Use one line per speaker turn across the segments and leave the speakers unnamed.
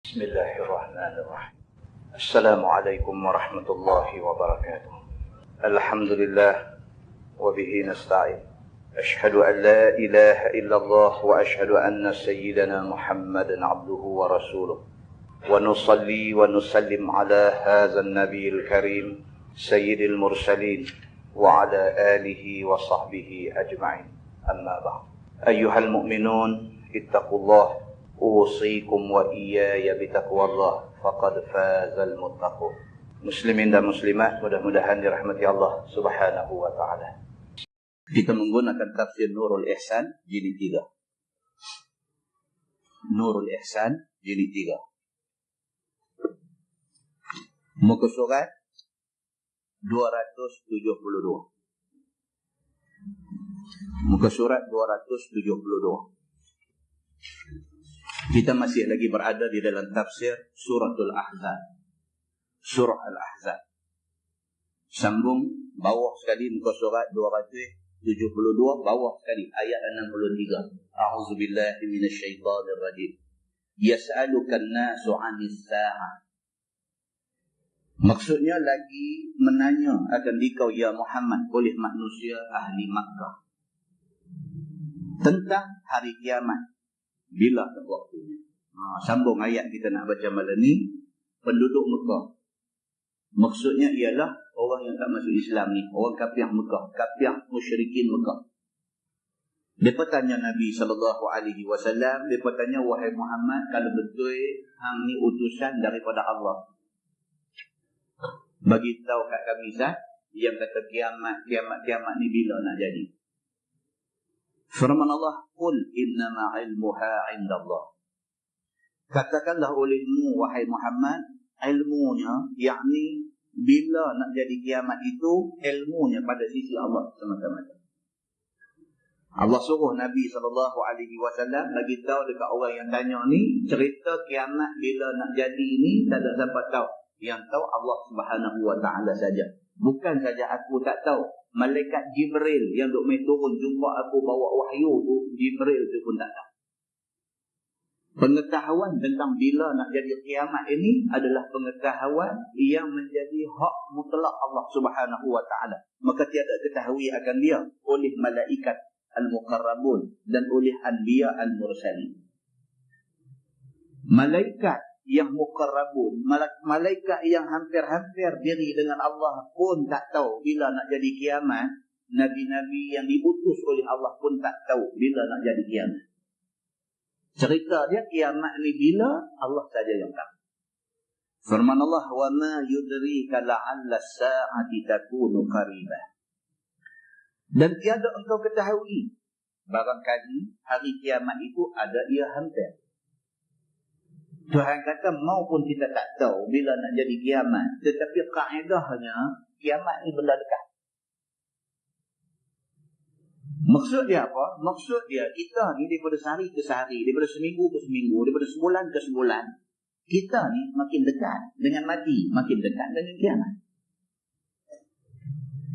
بسم الله الرحمن الرحيم. السلام عليكم ورحمة الله وبركاته. الحمد لله وبه نستعين. أشهد أن لا إله إلا الله وأشهد أن سيدنا محمدا عبده ورسوله، ونصلي ونسلم على هذا النبي الكريم سيد المرسلين وعلى آله وصحبه أجمعين. أما بعد، أيها المؤمنون اتقوا الله، أوصيكم وإياي بتقوى الله فقد فاز المتقون. Muslimin dan muslimat, mudah-mudahan dirahmati Allah Subhanahu wa taala. Kita menggunakan tafsir Nurul Ihsan jilid 3. Nurul Ihsan jilid 3. Muka surat 272. Muka surat 272. Kita masih lagi berada di dalam tafsir Suratul Ahzab. Surah Al-Ahzab. Sambung bawah sekali muka surat 272, bawah sekali ayat 63. A'udzubillahi minasyaitonir rajim. Yas'alukan nasu 'anis sa'ah. Maksudnya lagi menanya akan dikau ya Muhammad oleh manusia ahli Makkah tentang hari kiamat. Bila waktunya? Sambung ayat kita nak baca malam ni. Penduduk Mekah. Maksudnya ialah orang yang tak masuk Islam ni. Orang kafir Mekah. Kafir musyrikin Mekah. Mereka tanya Nabi SAW. Mereka tanya, wahai Muhammad, kalau betul hang ni utusan daripada Allah, bagi tahu kat kami sah yang kata kiamat ni bila nak jadi. Firman Allah, qul innama ilmuha indallah. Katakanlah olehmu wahai Muhammad, ilmunya, yakni bila nak jadi kiamat itu, ilmunya pada sisi Allah semata-mata. Allah suruh Nabi SAW bagi tahu dekat orang yang tanya ni, cerita kiamat bila nak jadi ni tak ada siapa tahu. Yang tahu Allah Subhanahu wa taala saja. Bukan saja aku tak tahu, malaikat Jibril yang duk mai turun jumpa aku bawa wahyu tu, Jibril tu pun tak tahu. Pengetahuan tentang bila nak jadi kiamat ini adalah pengetahuan yang menjadi hak mutlak Allah Subhanahu wa taala. Maka tiada ketahui akan dia oleh malaikat al-muqarrabun dan oleh anbiya al-mursalin. Malaikat yang muqarrabun, malaikat yang hampir-hampir diri dengan Allah pun tak tahu bila nak jadi kiamat. Nabi-nabi yang diutus oleh Allah pun tak tahu bila nak jadi kiamat. Cerita dia kiamat ni bila, Allah saja yang tahu. Firman Allah, wa ma yudrika la'alla as-sa'ati takunu qaribah. Dan tiada engkau ketahui, barangkali hari kiamat itu ada ia hampir. Tuhan kata maupun kita tak tahu bila nak jadi kiamat, tetapi kaedahnya kiamat ni benda dekat. Maksud dia apa? Maksud dia kita ni daripada sehari ke sehari, daripada seminggu ke seminggu, daripada sebulan ke sebulan, kita ni makin dekat dengan mati, makin dekat dengan kiamat.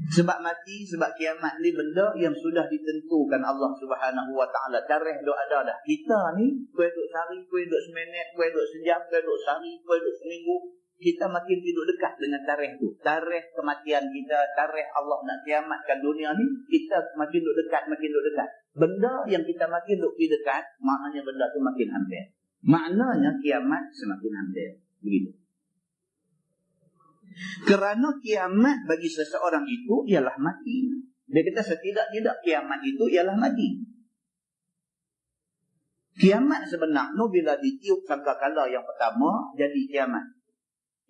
Sebab mati, sebab kiamat ni benda yang sudah ditentukan Allah Subhanahu wa taala. Tarikh duk ada dah. Kita ni kue duk sehari, kue duk seminit, kue duk sejam, kue duk sehari, kue duk seminggu. Kita makin tidur dekat dengan tarikh tu. Tarikh kematian kita, tarikh Allah nak kiamatkan dunia ni, kita makin duk dekat, makin duk dekat. Benda yang kita makin duk pergi dekat, maknanya benda tu makin hampir. Maknanya kiamat semakin hampir. Begitu. Kerana kiamat bagi seseorang itu ialah mati. Dia kata setidak-tidak kiamat itu ialah mati. Kiamat sebenarnya bila ditiup sangkakala yang pertama jadi kiamat.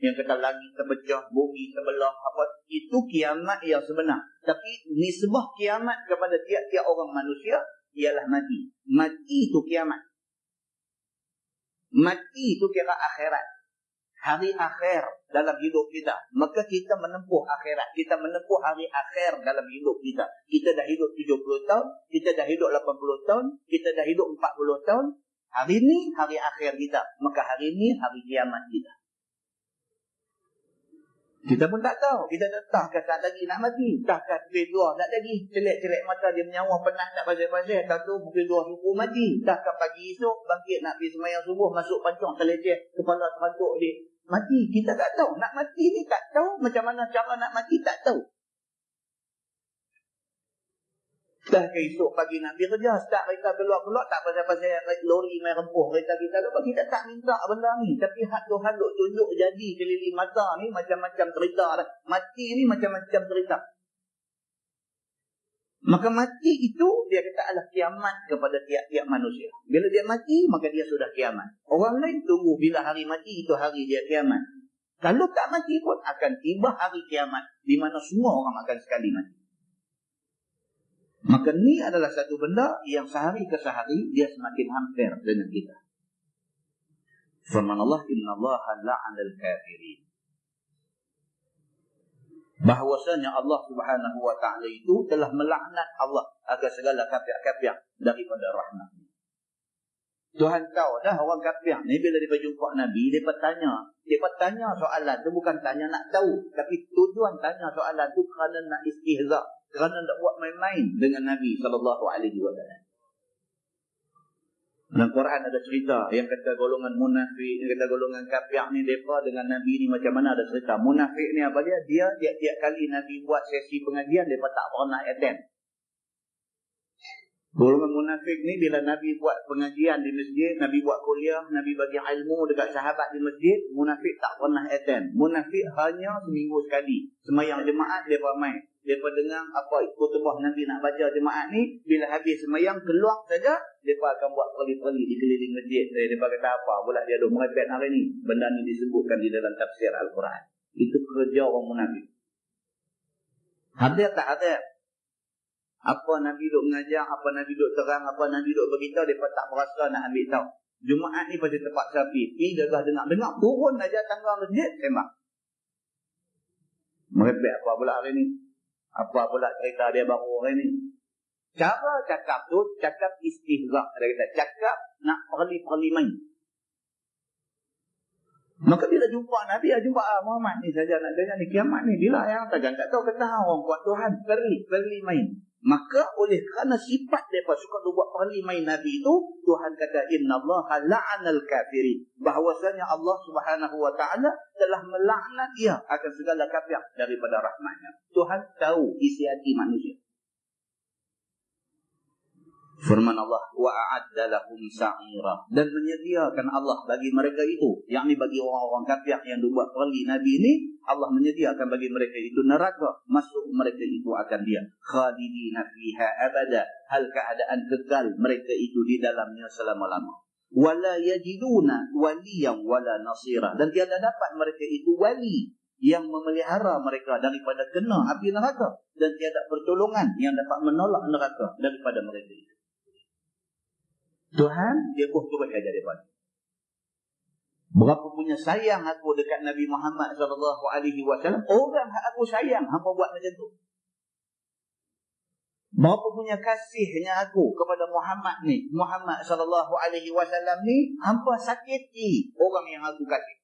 Yang kata langit terpecah, bumi terbelah, apa itu kiamat yang sebenar. Tapi nisbah kiamat kepada tiap-tiap orang manusia ialah mati. Mati itu kiamat. Mati itu kira akhirat. Hari akhir dalam hidup kita. Maka kita menempuh akhirat. Kita menempuh hari akhir dalam hidup kita. Kita dah hidup 70 tahun. Kita dah hidup 80 tahun. Kita dah hidup 40 tahun. Hari ni hari akhir kita. Maka hari ni hari kiamat kita. Kita pun tak tahu. Kita tak tak lagi nak mati. Tahkah pukul 2 tak lagi. Celek-celek mata dia menyawa penat tak pasal-pasal. Tak tahu pukul 2 subuh mati. Tahkah pagi esok bangkit nak pergi sembahyang subuh. Masuk pancung terleceh. Kepala terantuk dia. Mati. Kita tak tahu. Nak mati ni tak tahu. Macam mana cara nak mati tak tahu. Dah ke esok pagi nak pergi kerja, start kereta keluar-keluar, tak pasal-pasal lori main rempuh kereta kita. Lepas kita tak minta benda ni. Tapi hak Tuhan duk tunjuk jadi keliling mata ni macam-macam cerita dah. Mati ni macam-macam cerita. Maka mati itu dia kata adalah kiamat kepada tiap-tiap manusia. Bila dia mati, maka dia sudah kiamat. Orang lain tunggu bila hari mati itu hari dia kiamat. Kalau tak mati pun akan tiba hari kiamat di mana semua orang akan sekali mati. Maka ni adalah satu benda yang sehari ke sehari dia semakin hampir dengan kita. Firman Allah, innallaha la'anal kafirin. Bahwasanya Allah Subhanahu wa taala itu telah melaknat Allah akan segala kafir-kafir daripada rahmat-Nya. Tuhan tahu dah orang kafir ni bila dia jumpa Nabi, dia tanya soalan tu bukan tanya nak tahu, tapi tujuan tanya soalan tu kerana nak istihza, kerana nak buat main-main dengan Nabi SAW. Dalam Quran ada cerita yang kata golongan munafik, yang kata golongan kafir ni mereka dengan Nabi ni macam mana, ada cerita. Munafik ni apa dia? Dia tiap-tiap kali Nabi buat sesi pengajian, mereka tak pernah attend. Golongan munafik ni bila Nabi buat pengajian di masjid, Nabi buat kuliah, Nabi bagi ilmu dekat sahabat di masjid, munafik tak pernah attend. Munafik hanya seminggu sekali. Semayang jemaat, mereka main. Mereka dengar apa khutbah Nabi nak baca jemaat ni, bila habis semayang, keluar saja, mereka akan buat perli-perli di keliling masjid. Mereka kata apa? Pula dia ada merepet hari ni. Benda ni disebutkan di dalam tafsir Al-Quran. Itu kerja orang munafik. Hadir tak hadir? Apa Nabi duk mengajar, apa Nabi duk terang, apa Nabi duk beritahu, mereka tak berasa nak ambil tahu. Jumaat ni pasti tempat sapi. Pergi gagah dengar. Turun aja tangga masjid, tembak. Merepek apa pula hari ni? Apa pula cerita dia baru hari ni? Cara cakap tu, cakap istihza. Dia kata, cakap nak perli-perli main. Maka bila jumpa Nabi, jumpa Muhammad ni saja nak tanya ni kiamat ni. Bila yang tak tahu kata orang buat Tuhan, perli main. Maka oleh kerana sifat mereka suka buat perli main Nabi itu, Tuhan kata innallaha la'anal kafirin. Bahwasanya Allah Subhanahu wa taala telah melaknat dia akan segala kafir daripada rahmat-Nya. Tuhan tahu isi hati manusia. Firman Allah, wa a'adda lahum sa'ira, dan menyediakan Allah bagi mereka itu, yakni bagi orang-orang kafir yang buat perli Nabi ini, Allah menyediakan bagi mereka itu neraka, masuk mereka itu akan dia khalidina fiha abada, hal keadaan kekal mereka itu di dalamnya selama-lama. Wala yajiduna waliyan wala nasira, dan tiada dapat mereka itu wali yang memelihara mereka daripada kena api neraka, dan tiada pertolongan yang dapat menolak neraka daripada mereka itu. Tuhan, dia terus aja daripada. Berapa punya sayang aku dekat Nabi Muhammad SAW. Orang aku sayang, hampa buat macam tu. Berapa punya kasihnya aku kepada Muhammad ni, Muhammad SAW ni, hampa sakiti orang yang aku kasih.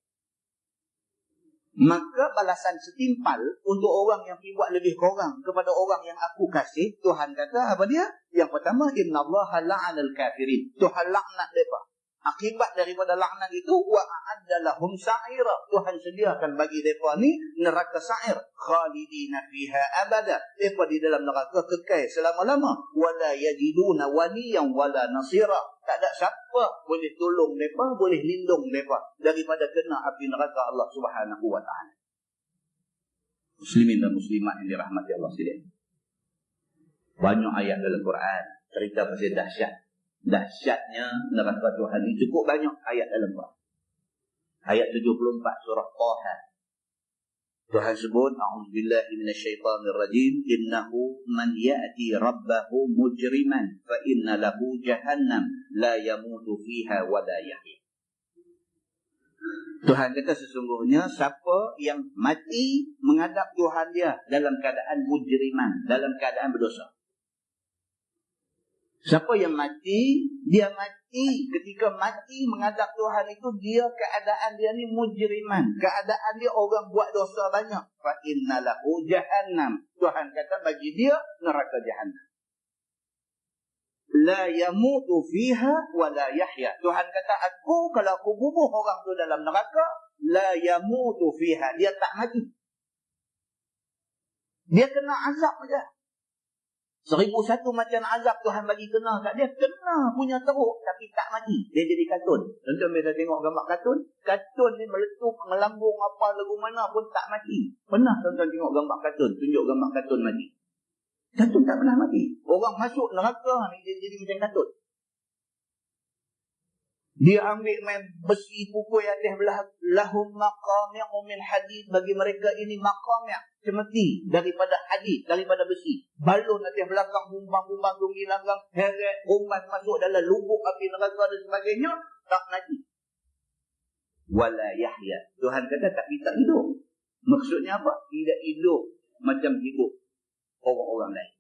Maka balasan setimpal untuk orang yang buat lebih kurang kepada orang yang aku kasih, Tuhan kata apa dia? Yang pertama, innallaha la'anal kafirin. Tuhan laknat mereka. Akibat daripada laknat itu, wa a'adda lahum sa'ira. Tuhan sediakan bagi mereka ni neraka sa'ir. Khalidina fiha abada. Mereka di dalam neraka kekal selama-lama. Wala yajiduna waliyan wala nasira. Tak ada siapa boleh tolong mereka, boleh lindung mereka daripada kena api neraka Allah Subhanahu wa ta'ala. Muslimin dan muslimat yang dirahmati Allah sekalian. Banyak ayat dalam Quran cerita pasal dahsyatnya neraka Tuhan ini. Cukup banyak ayat dalam Quran. Ayat 74 surah Taha. Tuhan sebut, a'udzubillahi minasyaitanir rajim, innahu man ya'ti rabbahu mujriman fa inna lahu jahannam la yamutu fiha wa la yahya. Tuhan kata sesungguhnya siapa yang mati menghadap Tuhan dia dalam keadaan mujriman, dalam keadaan berdosa. Siapa yang mati, dia mati. Ketika mati menghadap Tuhan itu, dia keadaan dia ni mujriman. Keadaan dia orang buat dosa banyak. Fa innalahu jahannam. Tuhan kata bagi dia neraka jahannam. La yamutu fiha wa la yahya. Tuhan kata, aku kalau aku bubuh orang tu dalam neraka, la yamutu fiha. Dia tak mati. Dia kena azab saja. 1001 macam azab Tuhan bagi kena kat dia. Kena punya teruk tapi tak mati. Dia jadi kartun. Tuan-tuan biasa tengok gambar kartun. Kartun ni meletup, melambung apa lagu mana pun tak mati. Pernah tuan-tuan tengok gambar kartun? Tunjuk gambar kartun mati. Kartun tak pernah mati. Orang masuk neraka ni dia jadi macam kartun. Dia ambil main besi pukul atas belah. Lahum maqami'u min hadid. Bagi mereka ini maqami', cemeti daripada hadid, daripada besi. Balon atas belakang, bumbang-bumbang tunggi langgang, heret, rumah masuk dalam lubuk api neraka dan sebagainya. Tak mati. Wala yahya. Tuhan kata tapi tak hidup. Maksudnya apa? Tidak hidup macam hidup orang-orang lain.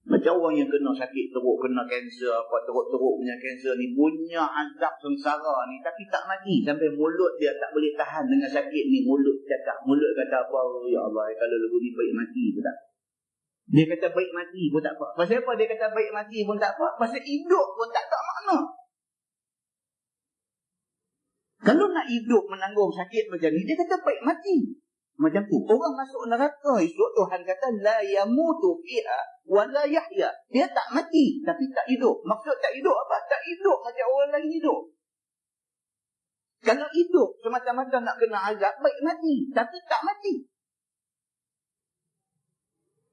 Macam orang yang kena sakit teruk, kena kanser, apa teruk-teruk punya kanser ni, punya azab sengsara ni, tapi tak mati. Sampai mulut dia tak boleh tahan dengan sakit ni. Mulut cakap, mulut kata apa? Oh, ya Allah, kalau lagu ni baik mati pun tak. Dia kata baik mati pun tak apa. Pasal apa dia kata baik mati pun tak apa? Pasal hidup pun tak makna. Kalau nak hidup menanggung sakit macam ni, dia kata baik mati. Macam tu. Orang masuk neraka esok Tuhan kata la yamutu fiha wa la yahya. Dia tak mati tapi tak hidup. Maksud tak hidup apa? Tak hidup macam orang lain hidup. Kalau hidup semata-mata nak kena azab, baik mati tapi tak mati.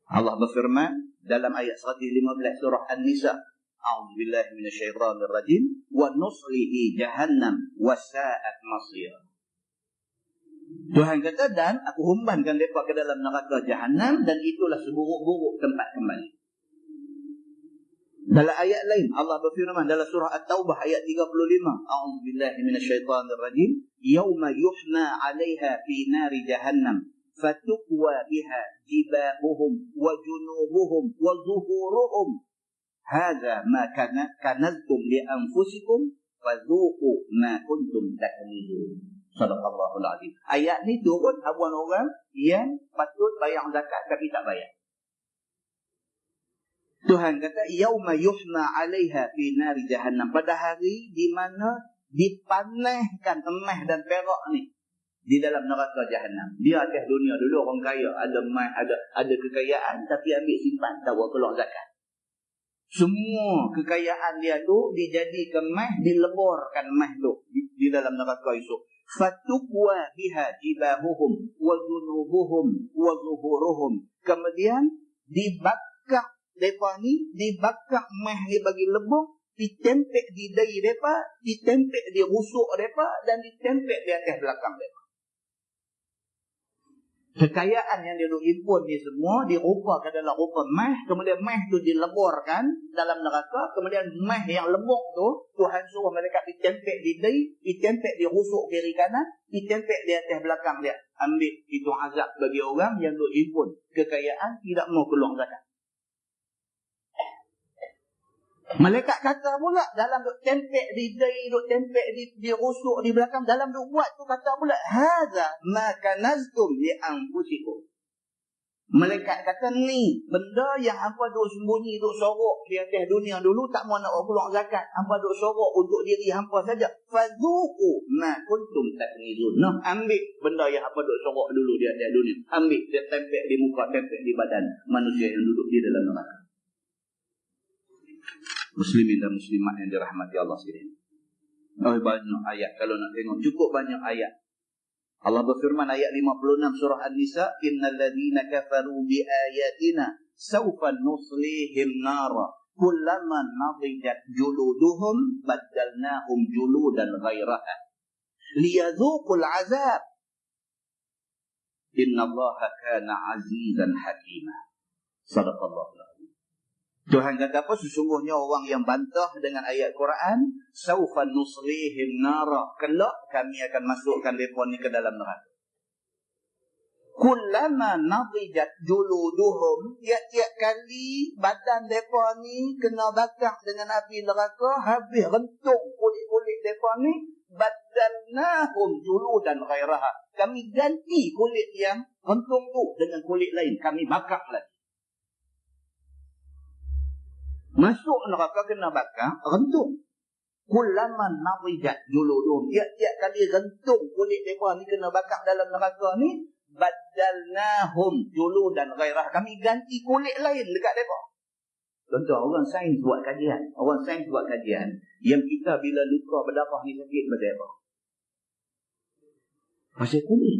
Allah berfirman dalam ayat 115 surah An-Nisa, a'udzubillahi minasyaitonir rajim, wa nuslihi jahannam wa sa'at masir. Tuhan kata, dan aku humbankan mereka ke dalam neraka Jahannam, dan itulah seburuk-buruk tempat kembali. Dalam ayat lain Allah berfirman dalam surah At-Taubah ayat 35, a'udzubillahi minasyaitonir rajim, yauma yuhma 'alaiha fi nari jahannam fatukwa biha jibahuhum wa junubuhum wa zuhuruhum hadza ma kanaztum li anfusikum fadhuqu ma kuntum taknizun. Sadaqallahul azim. Ayat ni turun habuan orang yang patut bayar zakat tapi tak bayar. Tuhan kata yauma yuhma 'alaiha fi nari jahannam, pada hari di mana dipanaskan emas dan perak ni di dalam neraka Jahannam. Dia atas dunia dulu orang kaya, ada emas, ada kekayaan tapi ambil simpan, tak buat keluar zakat. Semua kekayaan dia tu dijadikan emas, dileburkan emas tu di dalam neraka esok. Fatukwa biha jibahuhum wa junubuhum wa zuhuruhum. Kemudian dibakar mereka ni, dibakar emas ni bagi lebur, ditempek di dahi mereka, ditempek di rusuk mereka dan ditempek di atas belakang mereka. Kekayaan yang dia himpun ni semua dirupakan dalam rupa emas, kemudian emas tu dileburkan dalam neraka, kemudian emas yang lebur tu Tuhan suruh mereka ditempek di dahi, ditempek di rusuk kiri kanan, ditempek di atas belakang dia. Ambil itu azab bagi orang yang himpun kekayaan tidak mau keluar zakat. Malaikat kata pula dalam duk tempek di dahi, duk tempek di rusuk di belakang, dalam duk buat tu kata pula hadza ma kanaztum li anfusikum. Malaikat kata ni benda yang hampa duk sembunyi, duk sorok di atas dunia dulu, tak mau nak keluar zakat, hampa duk sorok untuk diri hampa saja. Fadhuqu ma kuntum taknizun. Nah, ambil benda yang hampa duk sorok dulu di atas dunia, ambil dia tempek di muka, tempek di badan manusia yang duduk di dalam neraka. Muslimin dan muslimat yang dirahmati Allah sekalian. Oh, banyak ayat kalau nak tengok, cukup banyak ayat. Allah berfirman ayat 56 surah An-Nisa, innal ladzina kafaru bi ayatina sawfa nuslihim nara kullama nadijat juluduhum baddalnahum juludan ghairaha liyadhuqul azab innallaha kana azizan hakima. Sadaqallahu. Tuhan kata apa? Sesungguhnya orang yang bantah dengan ayat Quran, saufa nuslihim nara, kelak kami akan masukkan mereka ni ke dalam neraka. Kullama nadijat juluduhum, tiap-tiap kali badan mereka ni kena bakar dengan api neraka, habis rentung kulit-kulit mereka ni, badalnahum juludan ghairaha. Kami ganti kulit yang rentung tu dengan kulit lain, kami bakar lagi. Masuk neraka kena bakar, rentung. Kullama nadijat juluduhum, tiap-tiap kali rentung kulit mereka ni kena bakar dalam neraka ni, badalnahum juludan ghairah, kami ganti kulit lain dekat mereka. Contoh, orang sains buat kajian. Orang sains buat kajian yang kita bila luka berdarah ni sakit macam apa? Pasal kulit.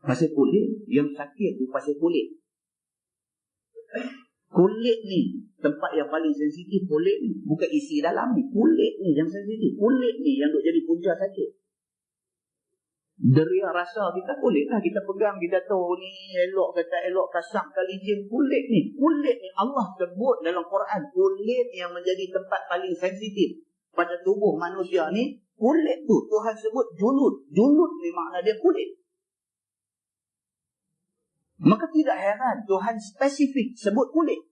Pasal kulit. Yang sakit tu pasal kulit. Kulit ni tempat yang paling sensitif. Kulit ni bukan isi dalam ni. Kulit ni yang sensitif. Kulit ni yang duk jadi punca sakit. Deria rasa kita kulit lah. Kita pegang, kita tahu ni elok ke tak elok, kasar ke licin. Kulit ni Allah sebut dalam Quran. Kulit yang menjadi tempat paling sensitif pada tubuh manusia ni. Kulit tu Tuhan sebut julud. Julud ni makna dia kulit. Maka tidak heran Tuhan spesifik sebut kulit.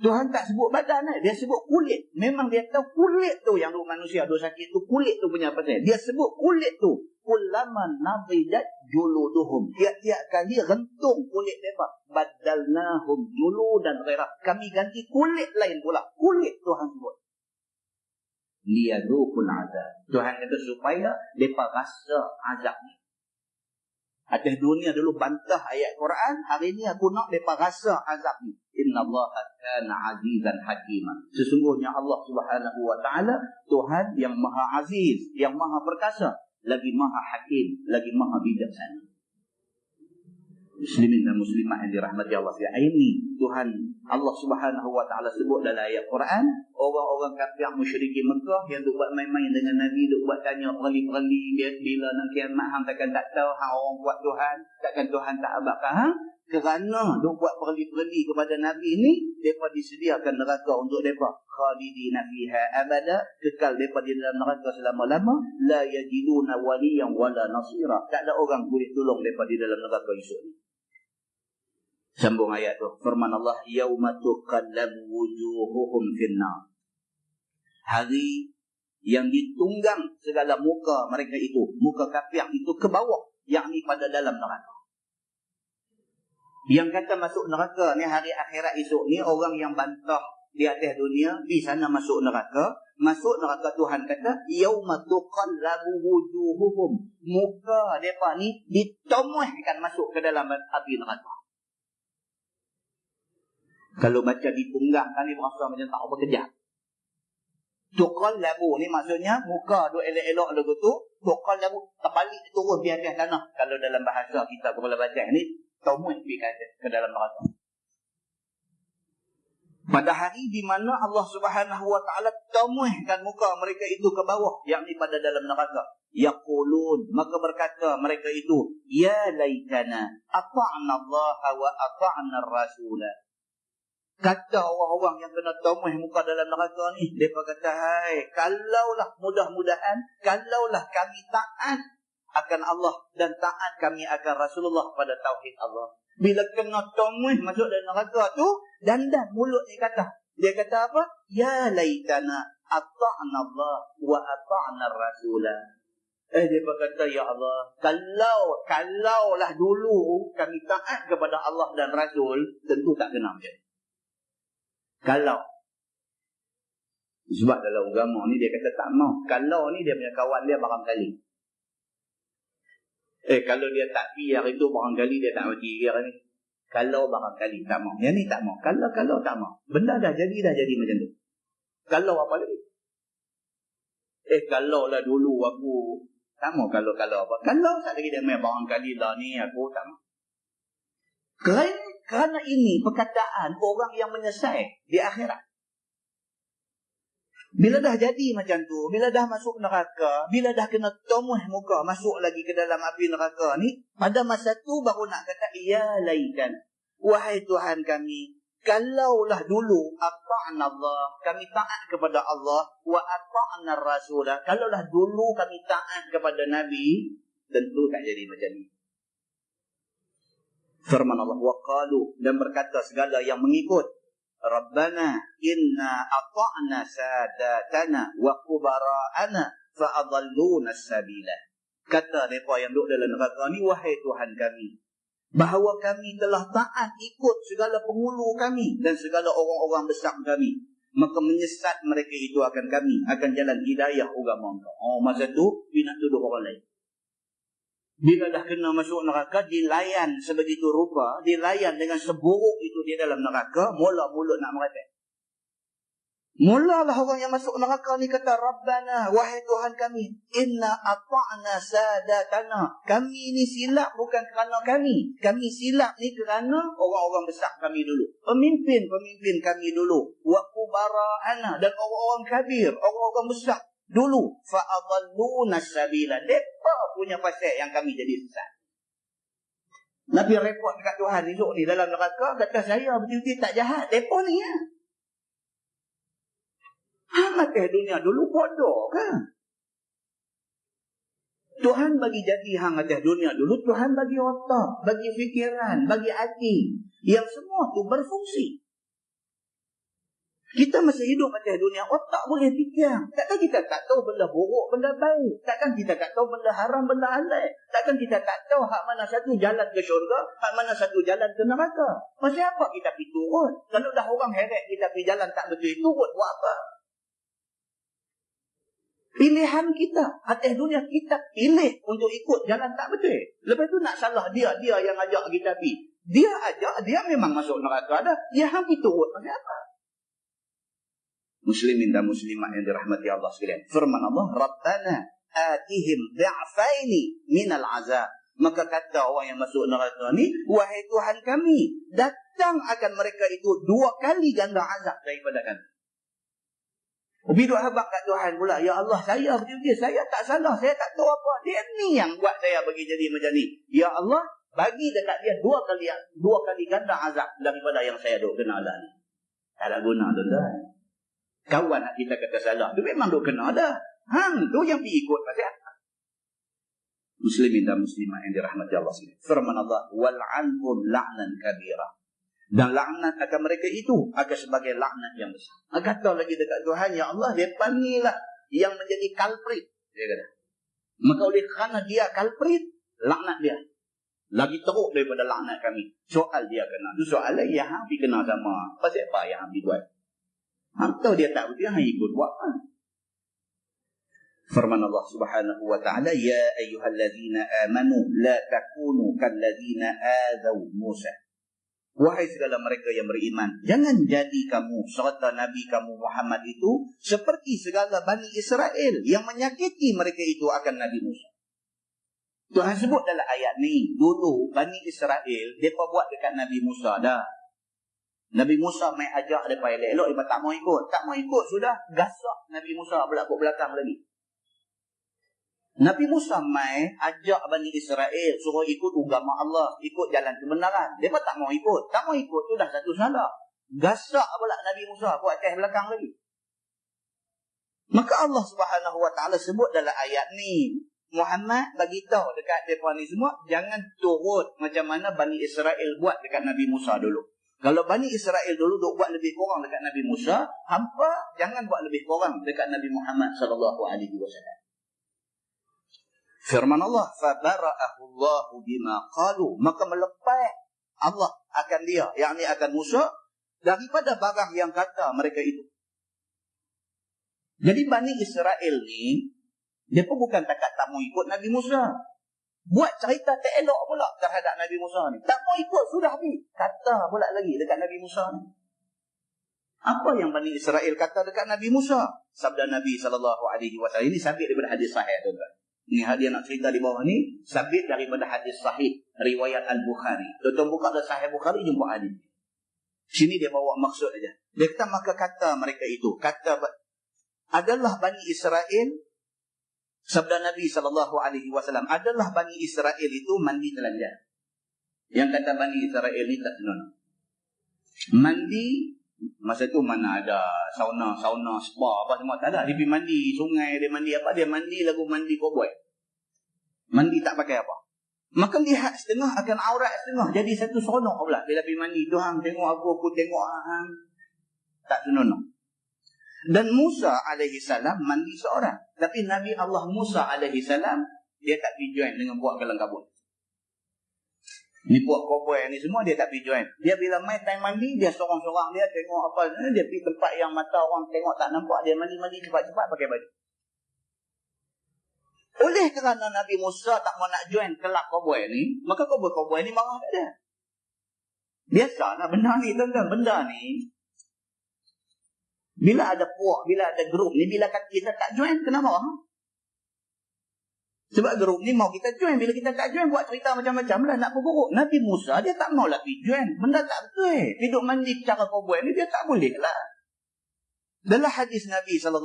Tuhan tak sebut badan, dia sebut kulit. Memang dia tahu kulit tu yang manusia tu sakit tu, kulit tu punya apa saja. Dia sebut kulit tu. Kullama nadijat juluduhum, tiap-tiap kali rentung kulit mereka, badalnahum juludan ghairah, kami ganti kulit lain pula. Kulit Tuhan sebut. Liyadhuqul azab. Tuhan kata supaya mereka rasa azab ni. Atas dunia dulu bantah ayat Quran, hari ni aku nak mereka rasa azab ni. Innallaha kana azizan hakiman. Sesungguhnya Allah Subhanahu wa taala Tuhan yang Maha Aziz, yang Maha Perkasa, lagi Maha Hakim, lagi Maha Bijaksana. Muslimin dan muslimat yang dirahmati Allah sekalian, ini Tuhan Allah Subhanahu wa taala sebut dalam ayat Quran. Orang-orang kafir musyrikin Mekah yang duk buat main-main dengan Nabi, duk buat tanya perli-perli bila nak kiamat, hang takkan tak tahu hang orang buat Tuhan, takkan Tuhan tak abadkan hang. Kerana duk buat perli-perli kepada Nabi ni, depa disediakan neraka untuk depa, khalidina fiha abada, kekal depa di dalam neraka selama-lama, la yajiduna waliyan wala nasira, tak ada orang boleh tolong depa di dalam neraka esok ni. Sambung ayat tu, firman Allah, yauma tuqallabu wujuhuhum finnar, hari yang ditunggang segala muka mereka itu, muka kafir itu ke bawah, yakni pada dalam neraka. Yang kata masuk neraka ni hari akhirat esok ni, orang yang bantah di atas dunia, di sana masuk neraka. Masuk neraka Tuhan kata, yauma tuqallabu wujuhuhum, muka mereka ni ditomuhkan masuk ke dalam api neraka. Kalau baca ditunggang kan, dia merasa macam tak apa kerja. Tuqallabu ni maksudnya muka duk elok-elok lagu tu, tuqallabu terbalik turun di atas tanah. Kalau dalam bahasa kita kepala baca ni, tomuh ke dalam neraka. Pada hari di mana Allah Subhanahu wa taala tomuhkan muka mereka itu ke bawah, yakni pada dalam neraka. Yaqulun, maka berkata mereka itu, ya laitana ata'na Allah wa ata'na ar-rasula. Kata orang-orang yang kena tomuh muka dalam neraka ni, mereka kata, hai, kalaulah mudah-mudahan, kalaulah kami taat akan Allah dan taat kami akan Rasulullah pada tauhid Allah. Bila kena tomuh masuk dalam neraka tu, dandan mulut ni kata. Dia kata apa? Ya laitana ata'na Allah wa ata'na ar-rasula. Dia berkata, ya Allah, kalaulah dulu kami taat kepada Allah dan Rasul, tentu tak kena macam ni. Kalau. Sebab dalam agama ni dia kata tak mau. Kalau ni dia punya kawan dia barangkali. Kalau dia tak pi hari tu barangkali dia tak mati hari ni. Kalau barangkali tak mau. Yang ni tak mau. Kalau tak mau. Benda dah jadi macam tu. Kalau apa lagi? Kalau lah dulu aku tak mau. Kalau apa? Kalau tak lagi dia main barangkali lah ni aku tak mau. Kerana ini perkataan orang yang menyesal di akhirat. Bila dah jadi macam tu, bila dah masuk neraka, bila dah kena tomuh muka masuk lagi ke dalam api neraka ni, pada masa tu baru nak kata, ya laikan, wahai Tuhan kami, kalaulah dulu ata'na Allah, kami taat kepada Allah, wa ata'na rasulah, kalaulah dulu kami taat kepada Nabi, tentu tak jadi macam ni. Firman Allah, waqalu, dan berkata segala yang mengikut, Rabbana inna ata'na sadatana wa kubara'ana fa'adalluna sabila. Kata mereka yang duduk dalam neraka ni, wahai Tuhan kami, bahawa kami telah taat ikut segala pengulu kami dan segala orang-orang besar kami, maka menyesat mereka itu akan kami, akan jalan hidayah agama Engkau. Oh, masa tu dia nak tuduh orang lain. Bila dah kena masuk neraka, dilayan sebegitu rupa, dilayan dengan seburuk itu di dalam neraka, mula-mula nak merepek. Mulalah orang yang masuk neraka ni kata, Rabbana, wahai Tuhan kami, inna ata'na sadatana. Kami ni silap bukan kerana kami. Kami silap ni kerana orang-orang besar kami dulu. Pemimpin-pemimpin kami dulu. Wa kubara'ana, dan orang-orang kabir, orang-orang besar dulu. Fa'adalluna sabila. Mereka punya pasal yang kami jadi sesat. Nabi report dekat Tuhan esok ni dalam neraka, kata saya betul-betul tak jahat. Mereka ni ya. Hang atas dunia dulu bodoh kan? Tuhan bagi jadi hang atas dunia dulu, Tuhan bagi otak, bagi fikiran, bagi hati, yang semua tu berfungsi. Kita masih hidup atas dunia, otak boleh fikir. Takkan kita tak tahu benda buruk, benda baik. Takkan kita tak tahu benda haram, benda halal. Takkan kita tak tahu hak mana satu jalan ke syurga, hak mana satu jalan ke neraka. Masih apa kita pergi turun? Kalau dah orang heret kita pergi jalan tak betul, turun buat apa? Pilihan kita atas dunia, kita pilih untuk ikut jalan tak betul. Lepas tu nak salah dia yang ajak kita pergi. Dia ajak, dia memang masuk neraka dah. Dia hampir turut macam apa? Muslimin dan muslimat yang dirahmati Allah sekalian. Firman Allah, Rabbana atihim bi'afaini minal azab. Maka kata orang yang masuk neraka ni, wahai Tuhan kami, datang akan mereka itu 2 kali ganda azab daripada kami. Bila habaq kat Tuhan pula, ya Allah, saya betul-betul, saya tak salah, saya tak tahu apa. Dia ni yang buat saya bagi jadi macam ni. Ya Allah, bagi dekat dia 2 kali ganda azab daripada yang saya duk kena dah ni. Tak ada guna tuan-tuan. Kawan nak kita kata salah, tu memang duk kena dah. Hang tu yang pergi ikut pasal apa? Muslimin dan muslimat yang dirahmati Allah sekalian. Firman Allah, wal'anhum la'nan kabira. Dan laknat akan mereka itu akan sebagai laknat yang besar. Kata lagi dekat Tuhan, ya Allah, mereka ni lah yang menjadi culprit. Dia kata. Maka oleh kerana dia culprit, laknat dia lagi teruk daripada laknat kami. Soal dia kena. Itu soalan yang hampir kena sama. Pasal apa yang hampir buat? Atau dia tak betul, yang ikut buat apa? Firman Allah Subhanahu wa taala, ya ayyuhallazina amanu la takunu kallazina azaw Musa. Wahai segala mereka yang beriman, jangan jadi kamu serta Nabi kamu Muhammad itu seperti segala Bani Israel yang menyakiti mereka itu akan Nabi Musa. Tuhan sebut dalam ayat ni, dulu Bani Israel, mereka buat dekat Nabi Musa dah. Nabi Musa main ajak mereka elok-elok, mereka tak mau ikut. Tak mau ikut, sudah gasak Nabi Musa belakang belakang lagi. Nabi Musa mai ajak Bani Israel suruh ikut agama Allah, ikut jalan kebenaran. Mereka tak mau ikut. Tak mau ikut tu dah satu salah. Gasak pula Nabi Musa buat atas belakang lagi. Maka Allah Subhanahu wa taala sebut dalam ayat ni, Muhammad bagi tahu dekat mereka ni semua, jangan turut macam mana Bani Israel buat dekat Nabi Musa dulu. Kalau Bani Israel dulu duk buat lebih kurang dekat Nabi Musa, hampa jangan buat lebih kurang dekat Nabi Muhammad sallallahu alaihi wasallam. Firman Allah, fabara'ahu Allahu bima qalu, maka melepas Allah akan dia, yakni akan Musa, daripada barang yang kata mereka itu. Jadi Bani Israel ni, dia pun bukan takat tak mau ikut Nabi Musa. Buat cerita tak elok pula terhadap Nabi Musa ni. Tak mau ikut, sudah habis. Kata pula lagi dekat Nabi Musa ni. Apa yang Bani Israel kata dekat Nabi Musa? Sabda Nabi SAW ini sabit daripada hadis sahih, tuan-tuan. Ini dia nak cerita di bawah ni, sabit daripada hadis sahih riwayat Al-Bukhari. Tuan-tuan buka dalam Sahih Bukhari, jumpa hadis. Sini dia bawa maksud aja. Dia kata, maka kata mereka itu, kata adalah Bani Israel, sabda Nabi SAW, adalah Bani Israel itu mandi telanjang. Yang kata Bani Israel ni tak senonoh. Mandi, masa tu mana ada sauna, spa apa semua, tak ada. Dia pergi mandi sungai, dia mandi apa, dia mandi lagu mandi cowboy. Mandi tak pakai apa. Maka lihat setengah akan aurat setengah. Jadi satu seronok pula. Bila pergi mandi, Tuhan tengok aku tengok hang. Tak senonoh. Dan Musa alaihissalam mandi seorang. Tapi Nabi Allah Musa alaihissalam, dia tak pergi join dengan buat kelang kabut. Ni buat cowboy ni semua dia tak pergi join. Dia bila main time mandi, dia sorang-sorang dia tengok apa. Dia pergi tempat yang mata orang tengok tak nampak. Dia mandi-mandi cepat-cepat pakai baju. Oleh kerana Nabi Musa tak mau nak join kelab cowboy ni, maka cowboy ni marah kat dia. Biasalah benda ni tuan-tuan. Benda ni, bila ada puak, bila ada grup ni, bila kita tak join, kena marah. Sebab grup ni mau kita join. Bila kita tak join, buat cerita macam-macam lah. Nak berburuk. Nabi Musa, dia tak mau lah pergi join. Benda tak betul. Hidup mandi cara cowboy ni, dia tak boleh lah. Dalam hadis Nabi SAW,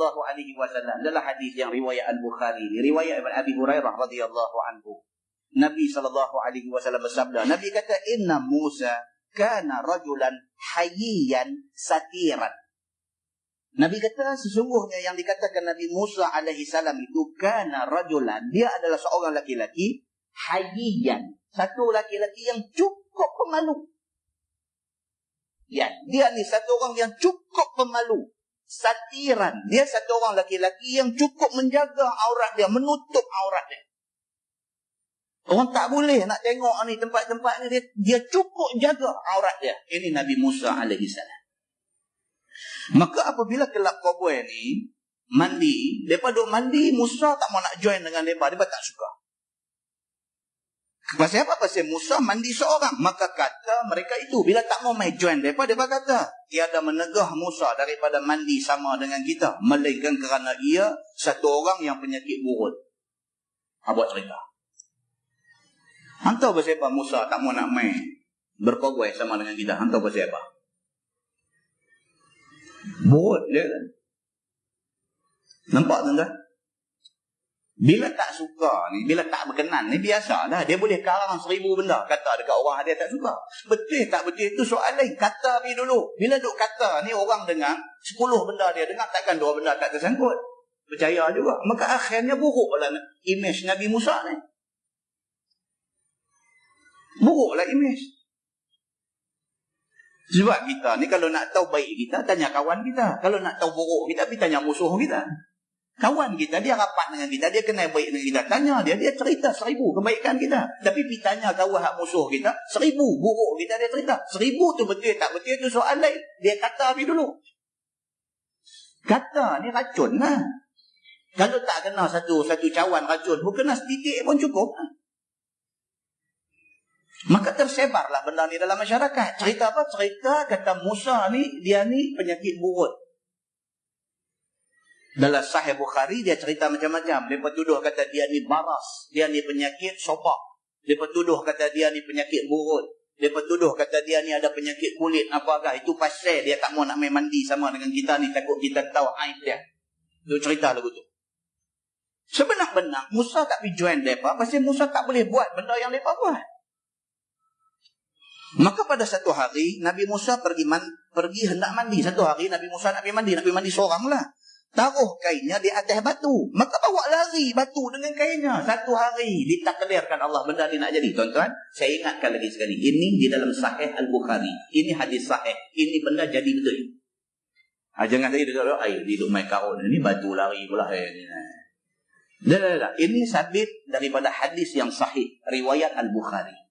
dalam hadis yang riwayat Al-Bukhari, riwayat Abi Hurairah radhiyallahu anhu, Nabi SAW bersabda, Nabi kata, Inna Musa kana rajulan hayyiyan satiran. Nabi kata, sesungguhnya yang dikatakan Nabi Musa alaihissalam itu kana rajulan, dia adalah seorang laki-laki hayyiyan, satu laki-laki yang cukup pemalu. Ya, dia ni satu orang yang cukup pemalu. Satiran, dia satu orang laki-laki yang cukup menjaga aurat dia, menutup aurat dia. Orang tak boleh nak tengok ni tempat-tempat ni, dia cukup jaga aurat dia. Ini Nabi Musa alaihissalam. Maka apabila kelab cowboy ni mandi, mereka duk mandi, Musa tak mau nak join dengan mereka, mereka tak suka. Pasal apa? Pasal Musa mandi seorang. Maka kata mereka itu, bila tak mau main join mereka, mereka kata, tiada menegah Musa daripada mandi sama dengan kita, melainkan kerana ia satu orang yang penyakit burut. Buat cerita. Hantar pasal apa Musa tak mau nak main berkogoi sama dengan kita? Hantar pasal apa? Burut dia kan. Nampak tuan-tuan? Bila tak suka ni, bila tak berkenan ni, biasalah. Dia boleh karang 1000 benda kata dekat orang dia tak suka. Betul tak betul itu soal lain. Kata pergi dulu. Bila duk kata ni, orang dengar 10 benda dia dengar, takkan 2 benda tak tersangkut. Percaya juga. Maka akhirnya buruklah imej Nabi Musa ni. Buruklah imej. Sebab kita ni kalau nak tahu baik kita, tanya kawan kita. Kalau nak tahu buruk kita, pergi tanya musuh kita. Kawan kita, dia rapat dengan kita, dia kenal baik dengan kita. Tanya dia, dia cerita 1000 kebaikan kita. Tapi pergi tanya kawan hak musuh kita, 1000 buruk kita, dia cerita. 1000 tu betul tak betul, tu soal lain. Dia kata pergi dulu. Kata ni racun lah. Kalau tak kena satu cawan racun, pun kena sedikit pun cukup. Maka tersebarlah benda ni dalam masyarakat. Cerita apa? Cerita kata Musa ni, dia ni penyakit burut. Dalam Sahih Bukhari dia cerita macam-macam. Mereka tuduh kata dia ni baras, dia ni penyakit sopak. Mereka tuduh kata dia ni penyakit burut. Mereka tuduh kata dia ni ada penyakit kulit apakah. Itu pasal dia tak mau nak main mandi sama dengan kita ni, takut kita tahu aib dia. Itu cerita lagu tu. Sebenar-benar Musa tak pergi join mereka pasal Musa tak boleh buat benda yang mereka buat. Maka pada satu hari Nabi Musa pergi hendak mandi. Satu hari Nabi Musa nak pergi mandi seorang lah. Taruh kainnya di atas batu. Maka bawa lari batu dengan kainnya. Satu hari ditakdirkan Allah benda ni nak jadi. Tuan-tuan, saya ingatkan lagi sekali. Ini di dalam Sahih Al-Bukhari. Ini hadis sahih. Ini benda jadi betul. Jangan tadi dia duduk main karun. Ini batu lari pula. Ini sabit daripada hadis yang sahih. Riwayat Al-Bukhari.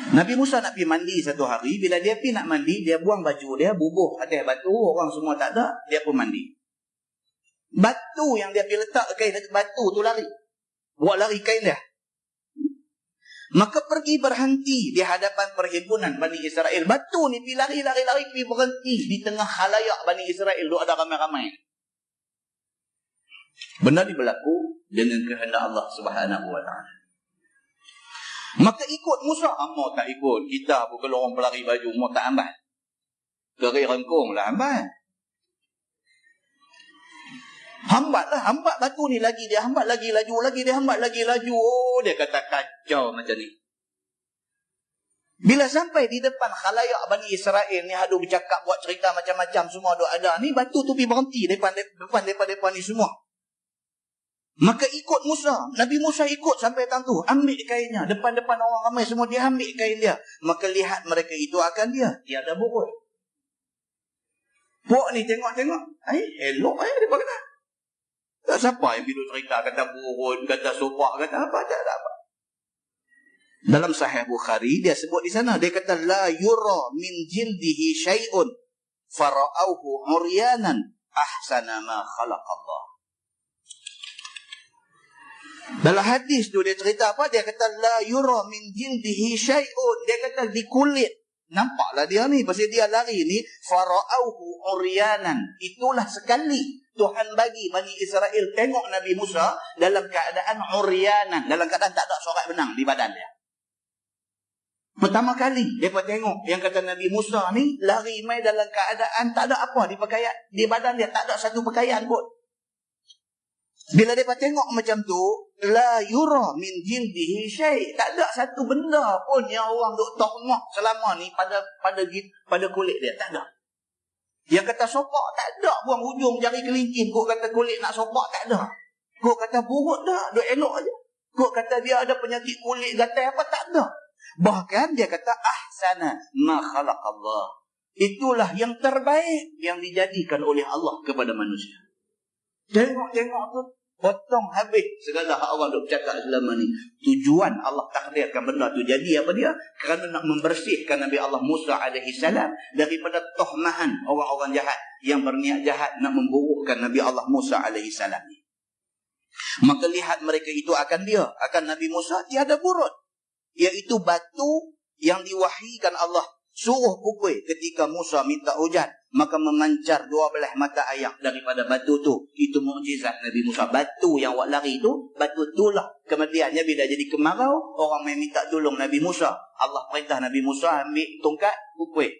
Nabi Musa nak pergi mandi satu hari. Bila dia pergi nak mandi, dia buang baju dia, bubuh atas batu. Orang semua tak ada, dia pun mandi. Batu yang dia pergi letak kain batu tu lari. Buat lari kain dia. Maka pergi berhenti di hadapan perhimpunan Bani Israel. Batu ni pergi lari, pergi berhenti di tengah khalayak Bani Israel. Duk ada ramai-ramai. Benda ni berlaku dengan kehendak Allah Subhanahu Wa Taala. Maka ikut Musa. Mau tak ikut. Kita pun kalau orang pelari baju, mau tak ambil. Keri rengkung lah ambil. Hambat lah. Hambat batu ni lagi. Dia hambat lagi laju. Dia hambat lagi laju. Oh, dia kata kacau macam ni. Bila sampai di depan khalayak Bani Israel ni, hadu bercakap, buat cerita macam-macam, semua duk ada. Ni batu tu pergi berhenti depan ni semua. Maka ikut Musa. Nabi Musa ikut sampai tang tu. Ambil kainnya. Depan-depan orang ramai semua dia ambil kain dia. Maka lihat mereka itu akan dia. Tiada burut. Puak ni tengok-tengok. Elok dia kata. Tak siapa yang bila cerita kata burut, kata sopak, kata apa. Tak ada apa. Dalam Sahih Bukhari dia sebut di sana. Dia kata la yura min jildihi syai'un fara'auhu uryanan ahsana ma khalaqallah. Dalam hadis tu dia cerita apa? Dia kata la yura min jildihi syai'un. Dia kata di kulit. Nampaklah dia ni. Pasal dia lari ni. Fara'auhu uryanan. Itulah sekali Tuhan bagi Bani Israel tengok Nabi Musa dalam keadaan uryanan. Dalam keadaan tak ada sorak benang di badan dia. Pertama kali mereka tengok yang kata Nabi Musa ni lari mai dalam keadaan tak ada apa di pakaian. Di badan dia tak ada satu pakaian pun. Bila mereka tengok macam tu, la yura min jildihi syai'. Tak ada satu benda pun yang orang duk tahmah selama ni pada kulit dia. Tak ada. Yang kata sopak tak ada. Buang hujung jari kelingking. Kau kata kulit nak sopak tak ada. Kau kata buruk dah. Duk elok aja. Kau kata dia ada penyakit kulit gatal apa tak ada. Bahkan dia kata ahsana ma khalaqallah. Itulah yang terbaik yang dijadikan oleh Allah kepada manusia. Tengok-tengok tu potong habis segala hak orang duk cakap selama ni. Tujuan Allah takdirkan benda tu jadi apa dia? Kerana nak membersihkan Nabi Allah Musa alaihi salam daripada tohmahan orang-orang jahat yang berniat jahat nak memburukkan Nabi Allah Musa alaihi salam ni. Maka lihat mereka itu akan Nabi Musa tiada burut. Iaitu batu yang diwahykan Allah suruh pukul ketika Musa minta hujan. Maka memancar 12 mata air daripada batu tu. Itu mukjizat Nabi Musa. Batu yang awak lari tu, batu itulah kemudiannya bila jadi kemarau, orang main minta tolong Nabi Musa. Allah perintah Nabi Musa ambil tongkat, pukul.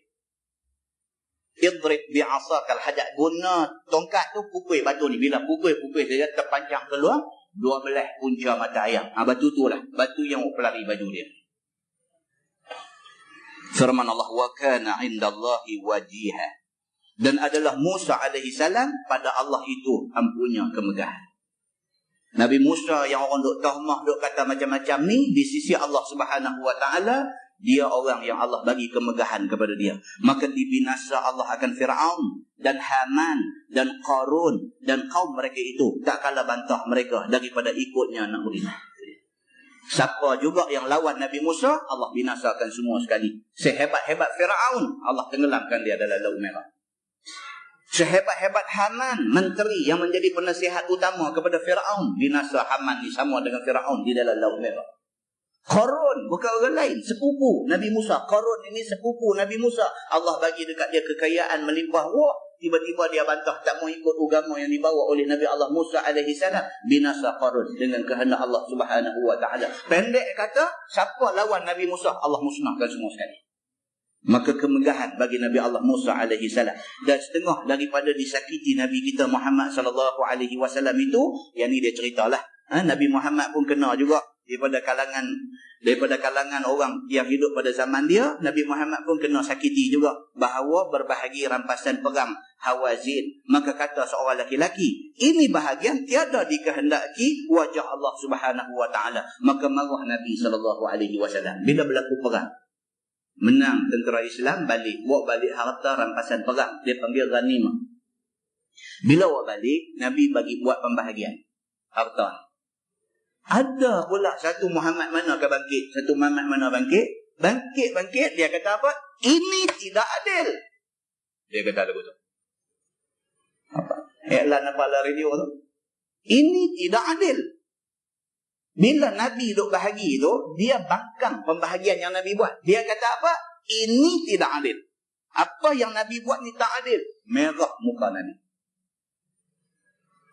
Idrib bi'asakal hajat. Guna tongkat tu pukul batu ni. Bila pukul dia terpanjang keluar 12 punca mata air. Batu tu lah. Batu yang pelari baju dia. Firman Allah, wa kana indallahi wajiha. Dan adalah Musa alaihi salam pada Allah itu ampunya kemegahan. Nabi Musa yang orang duk tahmah, duk kata macam-macam ni, di sisi Allah Subhanahu wa taala, dia orang yang Allah bagi kemegahan kepada dia. Maka dibinasa Allah akan Fir'aun dan Haman dan Qarun dan kaum mereka itu. Tak kalah bantah mereka daripada ikutnya nak beriman. Siapa juga yang lawan Nabi Musa, Allah binasakan semua sekali. Sehebat-hebat Fir'aun, Allah tenggelamkan dia dalam Laut Merah. Sehebat-hebat Haman, menteri yang menjadi penasihat utama kepada Fir'aun, binasa Haman ni sama dengan Fir'aun di dalam Laut Merah. Qarun bukan orang lain, sepupu Nabi Musa. Qarun ini sepupu Nabi Musa. Allah bagi dekat dia kekayaan melimpah. Wah, tiba-tiba dia bantah tak mau ikut agama yang dibawa oleh Nabi Allah Musa alaihi salam. Binasa Qarun dengan kehendak Allah Subhanahu wa taala. Pendek kata, siapa lawan Nabi Musa, Allah musnahkan semua sekali. Maka kemegahan bagi Nabi Allah Musa alaihi salam. Dan setengah daripada disakiti Nabi kita Muhammad sallallahu alaihi wasallam itu, yang ni dia ceritalah. Nabi Muhammad pun kena juga daripada kalangan orang yang hidup pada zaman dia. Nabi Muhammad pun kena sakiti juga. Bahawa berbahagi rampasan perang Hawazin. Maka kata seorang laki-laki, ini bahagian tiada dikehendaki wajah Allah Subhanahu wa taala. Maka marah Nabi sallallahu alaihi wasallam bila berlaku perang. Menang tentera Islam, balik. Bawa balik harta rampasan perang. Dia panggil ghanimah. Bila bawa balik, Nabi bagi buat pembahagian harta. Ada pula satu Muhammad mana ke bangkit. Satu Muhammad mana bangkit. Bangkit. Dia kata apa? Ini tidak adil. Dia kata lagu tu. Apa? Iklan apa lah radio tu? Ini tidak adil. Bila Nabi duk bahagi tu, dia bangkang pembahagian yang Nabi buat. Dia kata apa? Ini tidak adil. Apa yang Nabi buat ni tak adil. Merah muka Nabi.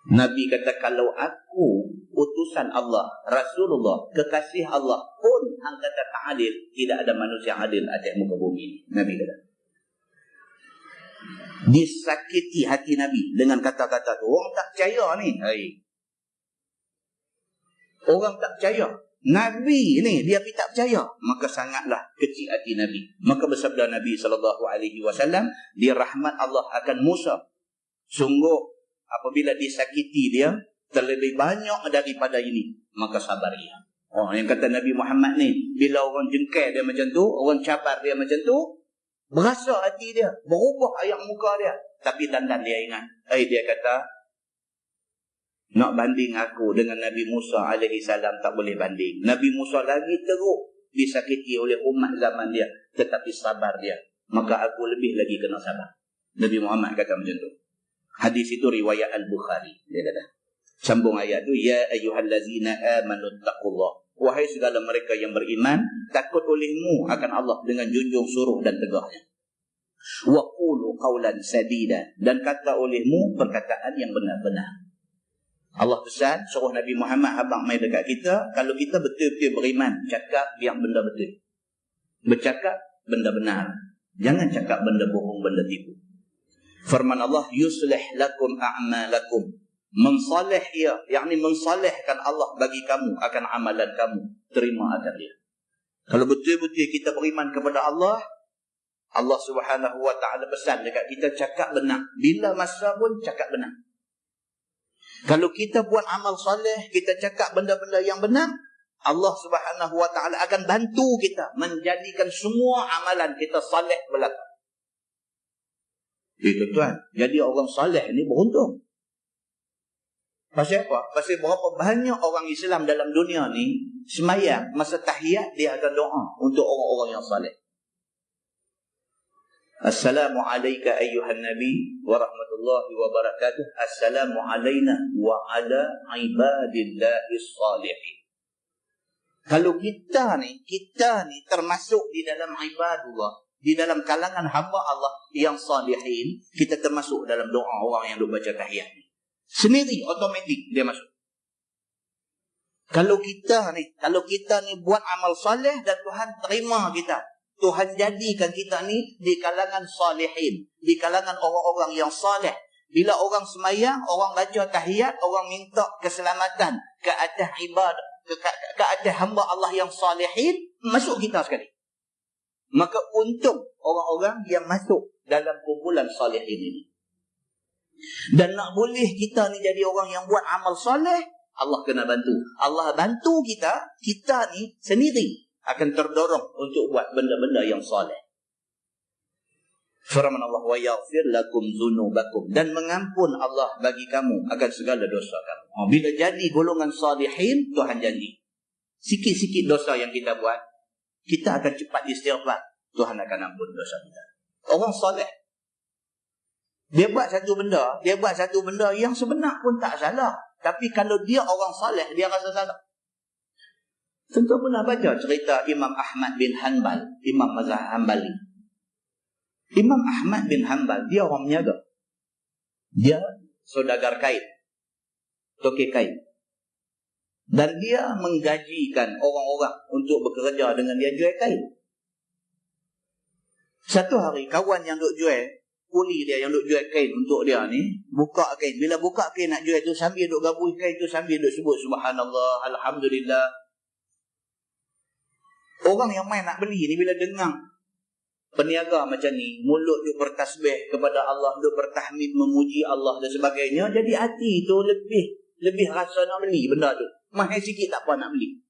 Nabi kata, kalau aku utusan Allah, Rasulullah, kekasih Allah pun hang kata tak adil, tidak ada manusia yang adil atas muka bumi. Nabi kata. Disakiti hati Nabi dengan kata-kata tu. Orang tak percaya ni. Orang tak percaya. Nabi ni dia tak percaya. Maka sangatlah kecil hati Nabi. Maka bersabda Nabi SAW, dia rahmat Allah akan Musa. Sungguh apabila disakiti dia,
terlebih banyak daripada ini, maka sabar ia. Oh, yang kata Nabi Muhammad ni, bila orang jengkel dia macam tu, orang cabar dia macam tu, berasa hati dia, berubah ayak muka dia. Tapi dandan dia ingat. Dia kata, nak banding aku dengan Nabi Musa alaihi salam tak boleh banding. Nabi Musa lagi teruk disakiti oleh umat zaman dia, tetapi sabar dia. Maka aku lebih lagi kena sabar. Nabi Muhammad kata macam tu. Hadis itu riwayat Al-Bukhari. Dia kata, sambung ayat tu, ya ayyuhallazina amanu taqullah. Wahai segala mereka yang beriman, takut olehmu akan Allah dengan junjung suruh dan tegahnya. Wa qulu qawlan sadida, dan kata olehmu perkataan yang benar-benar. Allah pesan, suruh Nabi Muhammad abang mai dekat kita, kalau kita betul-betul beriman, cakap yang benda betul. Bercakap benda benar. Jangan cakap benda bohong, benda tipu. Firman Allah, yuslih lakum a'malakum. Mensalih ia, yakni mensalihkan Allah bagi kamu akan amalan kamu. Terima akan dia. Kalau betul-betul kita beriman kepada Allah, Allah Subhanahu wa ta'ala pesan dekat kita, cakap benar. Bila masa pun cakap benar. Kalau kita buat amal soleh, kita cakap benda-benda yang benar, Allah Subhanahu wa ta'ala akan bantu kita menjadikan semua amalan kita soleh belaka. Itu tuan. Jadi orang soleh ni beruntung. Pasal apa? Pasal berapa banyak orang Islam dalam dunia ni semayang, masa tahiyat dia akan doa untuk orang-orang yang soleh. Assalamu alayka ayyuhan nabi wa rahmatullahi wa barakatuh. Assalamu alayna wa ala ibadillahi salihin. Kalau kita ni termasuk di dalam ibadullah, di dalam kalangan hamba Allah yang salihin, kita termasuk dalam doa orang yang duk baca tahiyat ni. Sendiri, otomatik dia masuk. Kalau kita ni buat amal soleh dan Tuhan terima kita, Tuhan jadikan kita ni di kalangan salihin, di kalangan orang-orang yang saleh. Bila orang semayang, orang baca tahiyat, orang minta keselamatan ke atas ibadah, ke atas hamba Allah yang salihin, masuk kita sekali. Maka untung orang-orang yang masuk dalam kumpulan salihin ini. Dan nak boleh kita ni jadi orang yang buat amal soleh, Allah kena bantu. Allah bantu kita, kita ni sendiri akan terdorong untuk buat benda-benda yang soleh. Firman Allah, wa yaghfir lakum dzunubakum, dan mengampun Allah bagi kamu akan segala dosa kamu. Bila jadi golongan salihin, Tuhan janji, sikit-sikit dosa yang kita buat, kita akan cepat istighfar, Tuhan akan ampun dosa kita. Orang soleh, dia buat satu benda yang sebenar pun tak salah, tapi kalau dia orang soleh, dia rasa salah. Tentu pernah baca cerita Imam Ahmad bin Hanbal, Imam mazhab Hanbali. Imam Ahmad bin Hanbal, dia orang meniaga. Dia saudagar kain, tokek kain. Dan dia menggajikan orang-orang untuk bekerja dengan dia jual kain. Satu hari, kawan yang duk jual, kuli dia yang duk jual kain untuk dia ni, buka kain. Bila buka kain nak jual tu, sambil duk gabui kain tu, sambil duk sebut Subhanallah, Alhamdulillah. Orang yang main nak beli ni bila dengar peniaga macam ni, mulut duk bertasbih kepada Allah, duk bertahmid memuji Allah dan sebagainya, jadi hati tu lebih rasa nak beli benda tu. Mahal sikit tak apa nak beli.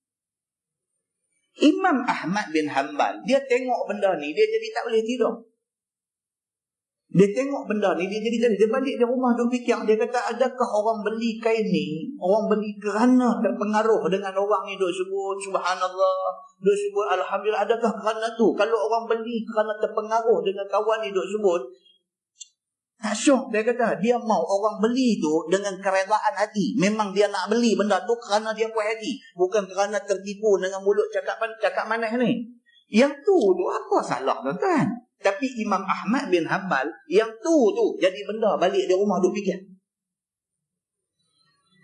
Imam Ahmad bin Hanbal, dia tengok benda ni, dia jadi tak boleh tidur. Dia tengok benda ni, dia balik di rumah, dia fikir, dia kata, adakah orang beli kain ni, orang beli kerana terpengaruh dengan orang ni duk sebut Subhanallah, duk sebut Alhamdulillah, adakah kerana tu? Kalau orang beli kerana terpengaruh dengan kawan ni duk sebut, tak syok. Dia kata, dia mau orang beli tu dengan keredaan hati. Memang dia nak beli benda tu kerana dia puas hati, bukan kerana tertipu dengan mulut cakap manis ni. Yang tu apa salah tuan-tuan? Tapi Imam Ahmad bin Hanbal, yang tu jadi benda balik di rumah duk fikir.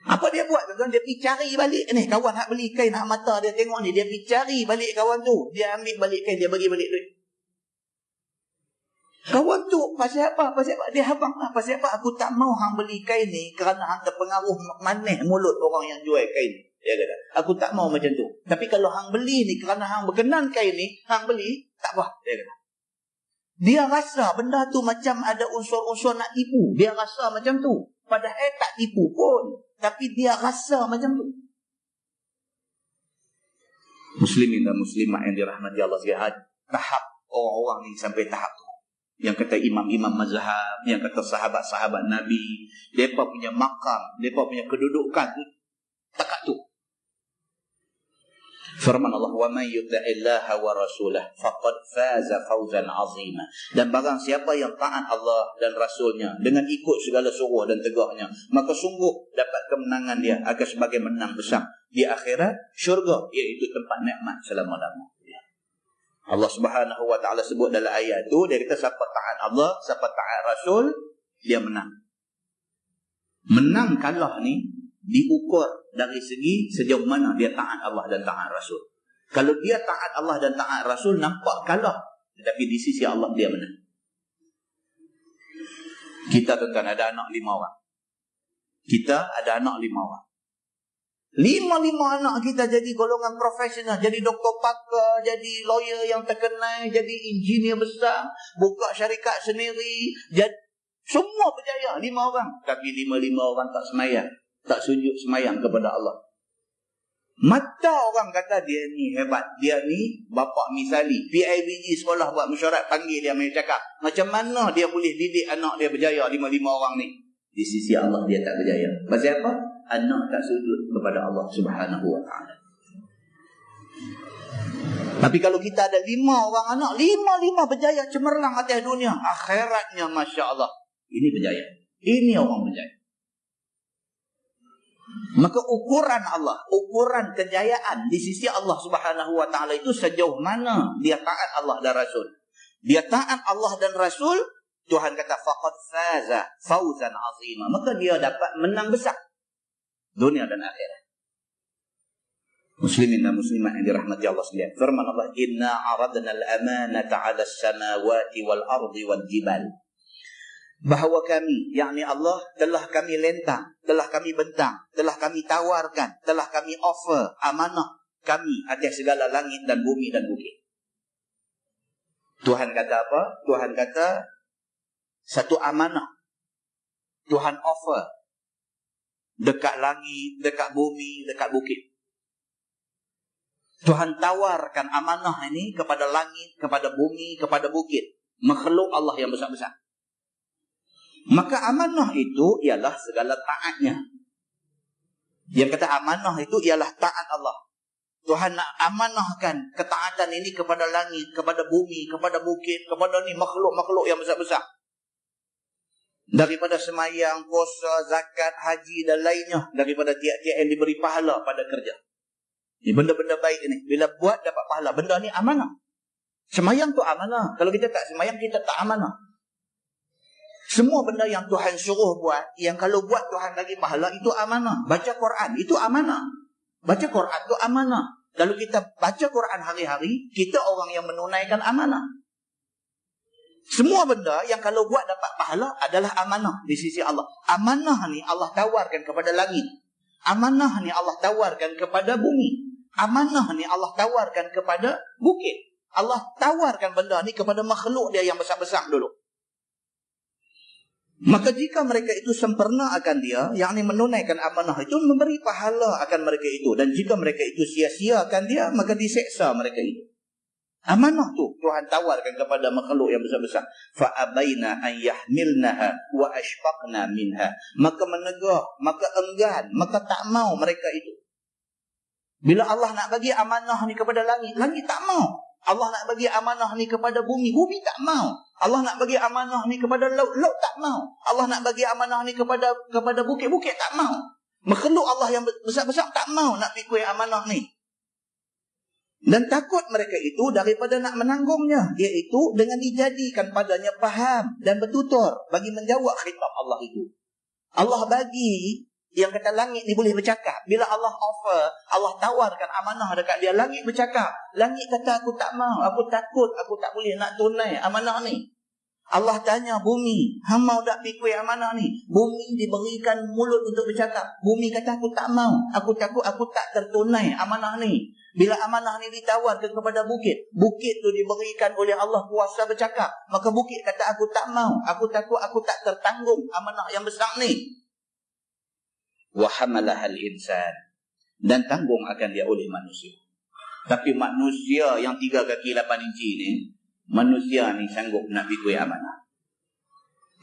Apa dia buat tuan-tuan? Dia pergi cari balik ni. Kawan nak beli kain, nak mata dia tengok ni. Dia pergi cari balik kawan tu. Dia ambil balik kain, dia bagi balik duit. Kawan tu, pasal apa? Dia habang lah. Pasal apa? Aku tak mau hang beli kain ni kerana hang terpengaruh manis mulut orang yang jual kain. Dia kata, aku tak mau macam tu. Tapi kalau hang beli ni kerana hang berkenan kain ni, hang beli, tak apa. Dia kata. Dia rasa benda tu macam ada unsur-unsur nak tipu. Dia rasa macam tu. Padahal tak tipu pun. tapi dia rasa macam tu. Muslimin dan muslimat yang dirahmati Allah sekalian, tahap orang-orang ni sampai tahap tu. Yang kata imam-imam mazhab, yang kata sahabat-sahabat Nabi, mereka punya makam, mereka punya kedudukan tu takat tu. Firman Allah, wa man yuti'illaha wa rasulahu faqad faza fawzan 'azima. Dan barang siapa yang taat Allah dan Rasulnya dengan ikut segala suruh dan tegaknya, maka sungguh dapat kemenangan dia akan sebagai menang besar di akhirat syurga, iaitu tempat nikmat selama-lamanya. Allah Subhanahu wa taala sebut dalam ayat tu, dia kata siapa taat Allah, siapa taat Rasul, dia menang. Menang kalah ni diukur dari segi sejauh mana dia taat Allah dan taat Rasul. Kalau dia taat Allah dan taat Rasul, nampak kalah, tetapi di sisi Allah dia menang. Kita tuan-tuan ada anak 5 orang. Kita ada anak 5 orang. 5 anak kita jadi golongan profesional, jadi doktor pakar, jadi lawyer yang terkenal, jadi engineer besar, buka syarikat sendiri, jadi semua berjaya 5 orang. Tapi 5 orang tak semayang, tak sujud semayang kepada Allah. Mata orang kata dia ni hebat, dia ni bapak misali, PIBG sekolah buat mesyuarat panggil dia main cakap, macam mana dia boleh didik anak dia berjaya 5 orang ni? Di sisi Allah dia tak berjaya. Pasal apa? Anak tak sujud kepada Allah Subhanahu wa taala. Tapi kalau kita ada 5 orang anak, 5 berjaya cemerlang atas dunia, akhiratnya masya-Allah. Ini berjaya. Ini orang berjaya. Maka ukuran Allah, ukuran kejayaan di sisi Allah Subhanahu wa taala itu sejauh mana dia taat Allah dan Rasul. Dia taat Allah dan Rasul, Tuhan kata faqad faza fawzan 'azima, maka dia dapat menang besar dunia dan akhirat. Muslimin dan muslimat yang dirahmati Allah sekalian, firman Allah, inna aradna al-amanata 'ala as-samawati wal ardi wal jibal. Bahawa kami, yakni Allah, telah kami lentang, telah kami bentang, telah kami tawarkan, telah kami offer amanah kami atas segala langit dan bumi dan bukit. Tuhan kata apa? Tuhan kata satu amanah Tuhan offer dekat langit, dekat bumi, dekat bukit. Tuhan tawarkan amanah ini kepada langit, kepada bumi, kepada bukit, makhluk Allah yang besar-besar. Maka amanah itu ialah segala taatnya. Yang kata amanah itu ialah taat Allah. Tuhan nak amanahkan ketaatan ini kepada langit, kepada bumi, kepada bukit, kepada ni makhluk-makhluk yang besar-besar. Daripada semayang, puasa, zakat, haji dan lainnya, daripada tiap-tiap yang diberi pahala pada kerja. Ini benda-benda baik ini. Bila buat dapat pahala, benda ni amanah. Semayang tu amanah. Kalau kita tak semayang, kita tak amanah. Semua benda yang Tuhan suruh buat, yang kalau buat Tuhan bagi pahala, itu amanah. Baca Quran, itu amanah. Baca Quran itu amanah. Kalau kita baca Quran hari-hari, kita orang yang menunaikan amanah. Semua benda yang kalau buat dapat pahala adalah amanah di sisi Allah. Amanah ni Allah tawarkan kepada langit. Amanah ni Allah tawarkan kepada bumi. Amanah ni Allah tawarkan kepada bukit. Allah tawarkan benda ni kepada makhluk dia yang besar-besar dulu. Maka jika mereka itu sempurna akan dia, yakni menunaikan amanah itu, memberi pahala akan mereka itu. Dan jika mereka itu sia-sia akan dia, maka diseksa mereka itu. Amanah tu Tuhan tawarkan kepada makhluk yang besar-besar. Fa'abaina an yahmilnaha wa ashfaqna minha. Maka menegah, maka enggan, maka tak mau mereka itu. Bila Allah nak bagi amanah ni kepada langit, langit tak mau. Allah nak bagi amanah ni kepada bumi, bumi tak mau. Allah nak bagi amanah ni kepada laut, laut tak mau. Allah nak bagi amanah ni kepada bukit, bukit tak mau. Makhluk Allah yang besar-besar tak mau nak pikul amanah ni. Dan takut mereka itu daripada nak menanggungnya, iaitu dengan dijadikan padanya faham dan bertutur bagi menjawab khitab Allah itu. Allah bagi yang kata langit ni boleh bercakap. Bila Allah offer, Allah tawarkan amanah dekat dia, langit bercakap. Langit kata aku tak mau, aku takut, aku tak boleh nak tunai amanah ni. Allah tanya bumi, hang mau tak pikul amanah ni? Bumi diberikan mulut untuk bercakap. Bumi kata aku tak mau, aku takut, aku tak tertunai amanah ni. Bila amanah ni ditawarkan kepada bukit, bukit tu diberikan oleh Allah kuasa bercakap. Maka bukit kata aku tak mau, aku takut, aku tak tertanggung amanah yang besar ni. wa hamalahal insan, dan tanggung akan dia oleh manusia. Tapi manusia yang 3 kaki 8 inci ni, manusia ni sanggup nak pikul amanah.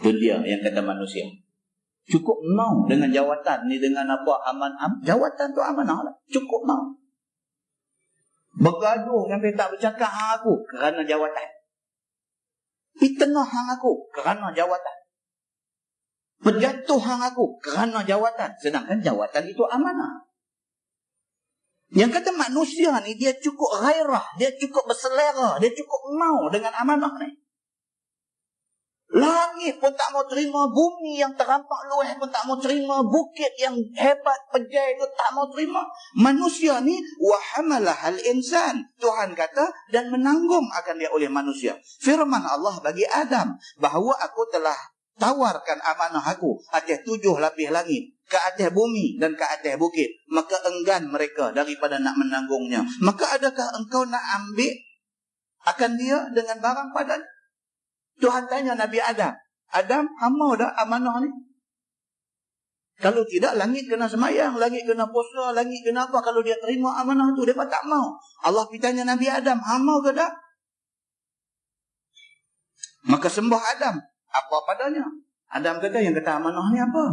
Itu dia yang kata manusia. Cukup mau dengan jawatan ni, dengan apa jawatan tu amanah lah. Cukup mau. Bergaduh sampai tak bercakap hang aku kerana jawatan. Fitnah hang aku kerana jawatan. Berjatuh hang aku kerana jawatan. Sedangkan jawatan itu amanah. Yang kata manusia ni dia cukup gairah, dia cukup berselera, dia cukup mau dengan amanah ni. Langit pun tak mau terima, bumi yang terampak luas pun tak mau terima, bukit yang hebat pejai itu tak mau terima. Manusia ni wa hamalahal insan, Tuhan kata, dan menanggung akan dia oleh manusia. Firman Allah bagi Adam bahawa aku telah tawarkan amanah aku atas 7 lapis langit, ke atas bumi dan ke atas bukit, maka enggan mereka daripada nak menanggungnya. Maka adakah engkau nak ambil akan dia dengan barang padanya? Tuhan tanya Nabi Adam, Adam, hamba dah amanah ni? Kalau tidak, langit kena semayang, langit kena puasa, langit kena apa? Kalau dia terima amanah tu, dia tak mau. Allah tanya Nabi Adam, hamba ke dah? Maka sembah Adam, apa padanya? Adam kata, yang kata amanah ni apa?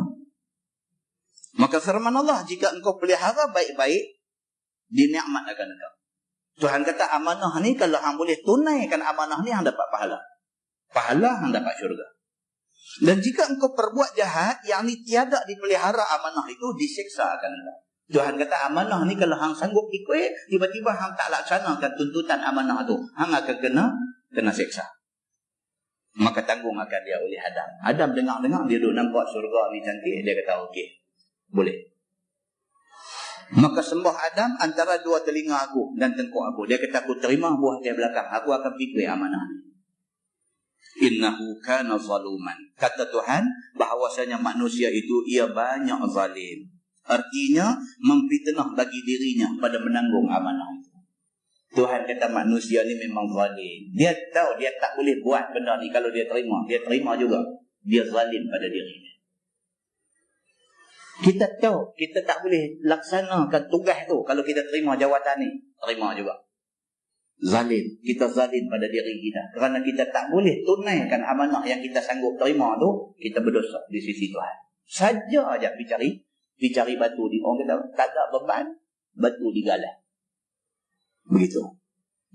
Maka firman Allah, jika engkau pelihara baik-baik, dinikmat akan engkau. Tuhan kata amanah ni, kalau hang boleh tunaikan amanah ni, hang dapat pahala. Pahala hang dapat syurga. Dan jika engkau perbuat jahat, yang ni tiada dipelihara amanah itu, disiksa akan engkau. Tuhan kata amanah ni kalau hang sanggup ikut, tiba-tiba hang tak laksanakan tuntutan amanah tu, hang akan kena siksa. Maka tanggung akan dia oleh Adam. Adam dengar-dengar, dia duduk nampak syurga ni cantik, dia kata okey, boleh. Maka sembah Adam antara 2 telinga aku dan tengkuk aku. Dia kata aku terima buah dia belakang, aku akan pikul amanah ni. Innahu kana zaluman. Kata Tuhan bahawasanya manusia itu ia banyak zalim. Artinya memfitnah bagi dirinya pada menanggung amanah itu. Tuhan kata manusia ni memang zalim. Dia tahu dia tak boleh buat benda ni, kalau dia terima juga. Dia zalim pada dirinya. Kita tahu kita tak boleh laksanakan tugas tu kalau kita terima jawatan ni, terima juga. Zalim, kita zalim pada diri kita kerana kita tak boleh tunaikan amanah yang kita sanggup terima tu. Kita berdosa di sisi Tuhan. Saja aja dicari batu di orang kata tak ada beban, batu digalah. Begitu.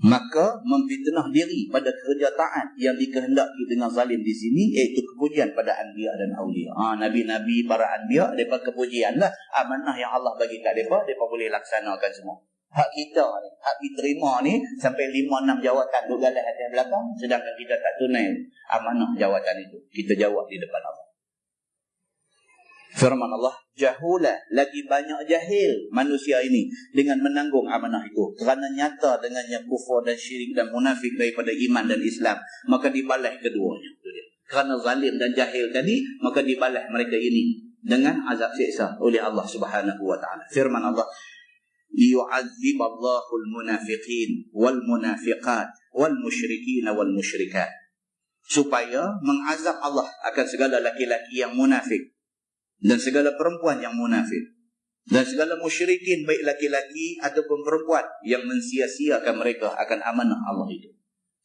Maka memfitnah diri pada kerja taat yang dikehendaki dengan zalim di sini, iaitu kepujian pada anbiya dan aulia. Nabi-nabi, para anbiya, depa kepujianlah amanah yang Allah bagi kat depa boleh laksanakan semua. Hak kita ni, hak diterima ni sampai 5-6 jawatan duk galah atas belakang, sedangkan kita tak tunai amanah jawatan itu. Kita jawab di depan Allah. Firman Allah, jahula, lagi banyak jahil manusia ini dengan menanggung amanah itu. Kerana nyata dengannya kufur dan syirik dan munafik daripada iman dan Islam, maka dibalas keduanya. Kerana zalim dan jahil tadi, maka dibalas mereka ini dengan azab siksa oleh Allah Subhanahu wa taala. Firman Allah, liyu'adziballahu al-munafiqin wal-munafiqat wal-musyrikin wal-musyrikat. Supaya mengazab Allah akan segala laki-laki yang munafik dan segala perempuan yang munafik dan segala musyrikin, baik laki-laki ataupun perempuan, yang mensia-siakan mereka akan amanah Allah itu.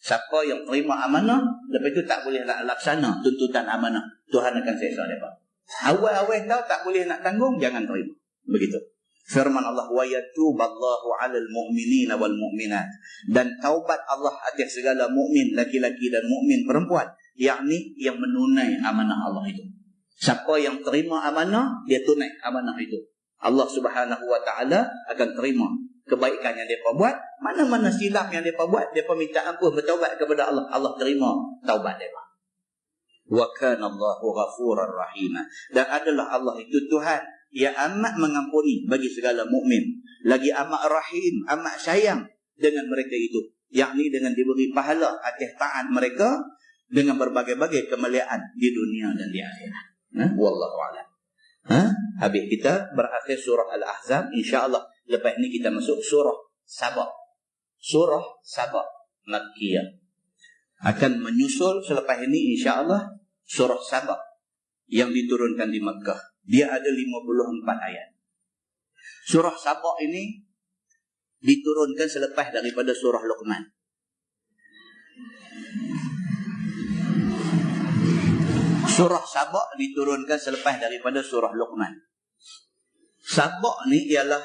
Siapa yang terima amanah, lepas itu tak boleh laksana tuntutan amanah, Tuhan akan seksa mereka. Awal-awal tahu tak boleh nak tanggung, jangan terima. Begitu. Firman Allah, wa yatuballahu 'alal mu'minina wal mu'minat, dan taubat Allah atas segala mukmin laki-laki dan mukmin perempuan, yakni yang menunai amanah Allah itu. Siapa yang terima amanah, dia tunai amanah itu. Allah Subhanahu wa taala akan terima kebaikan yang depa buat. Mana-mana silap yang depa buat, depa minta ampun, bertaubat kepada Allah, Allah terima taubat depa. Wa kana Allahu ghafurar rahim, dan adalah Allah itu Tuhan yang amat mengampuni bagi segala mukmin, lagi amat rahim, amat sayang dengan mereka itu, yakni dengan diberi pahala atas taat mereka dengan berbagai-bagai kemuliaan di dunia dan di akhirat. Wallahu a'lam. Habis kita berakhir surah Al-Ahzab. InsyaAllah lepas ni kita masuk surah Saba. Surah Saba Makkiyah. Akan menyusul selepas ini insyaAllah surah Saba yang diturunkan di Mekah. Dia ada 54 ayat. Surah Saba ini diturunkan selepas daripada surah Luqman. Surah Saba diturunkan selepas daripada surah Luqman. Saba ni ialah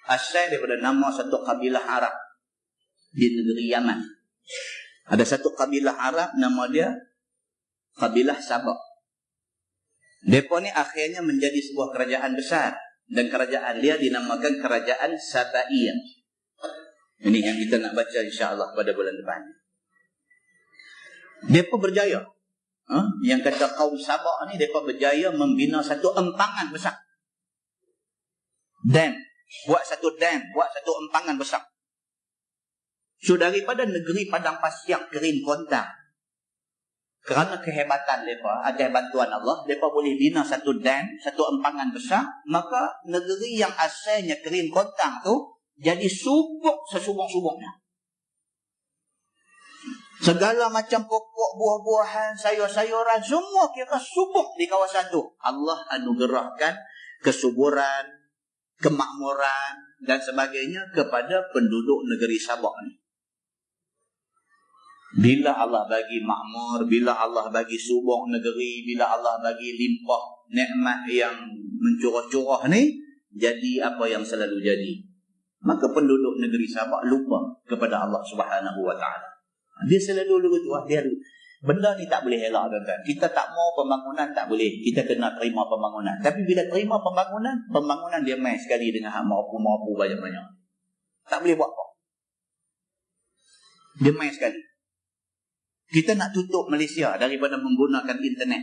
asal daripada nama satu kabilah Arab di negeri Yaman. Ada satu kabilah Arab nama dia kabilah Saba. Mereka ni akhirnya menjadi sebuah kerajaan besar. Dan kerajaan dia dinamakan Kerajaan Sabaiyah. Ini yang kita nak baca insya-Allah pada bulan depan. Mereka berjaya. Yang kata kaum Saba ni, mereka berjaya membina satu empangan besar. Buat satu empangan besar. So daripada negeri padang pasir kering kontang, kerana kehebatan mereka, atas bantuan Allah, mereka boleh bina satu empangan besar, maka negeri yang asalnya kering kontang tu jadi subur sesubur-suburnya. Segala macam pokok, buah-buahan, sayur-sayuran, semua kira subur di kawasan tu. Allah anugerahkan kesuburan, kemakmuran dan sebagainya kepada penduduk negeri Sabah ni. Bila Allah bagi makmur, bila Allah bagi subur negeri, bila Allah bagi limpah nikmat yang mencurah-curah ni, jadi apa yang selalu jadi? Maka penduduk negeri Sabah lupa kepada Allah Subhanahu wa taala. Dia selalu begitu. Benda ni tak boleh elak, tuan-tuan. Kita tak mau pembangunan, tak boleh. Kita kena terima pembangunan. Tapi bila terima pembangunan dia main sekali dengan hak mampu banyak-banyak. Tak boleh buat apa. Dia main sekali. Kita nak tutup Malaysia daripada menggunakan internet.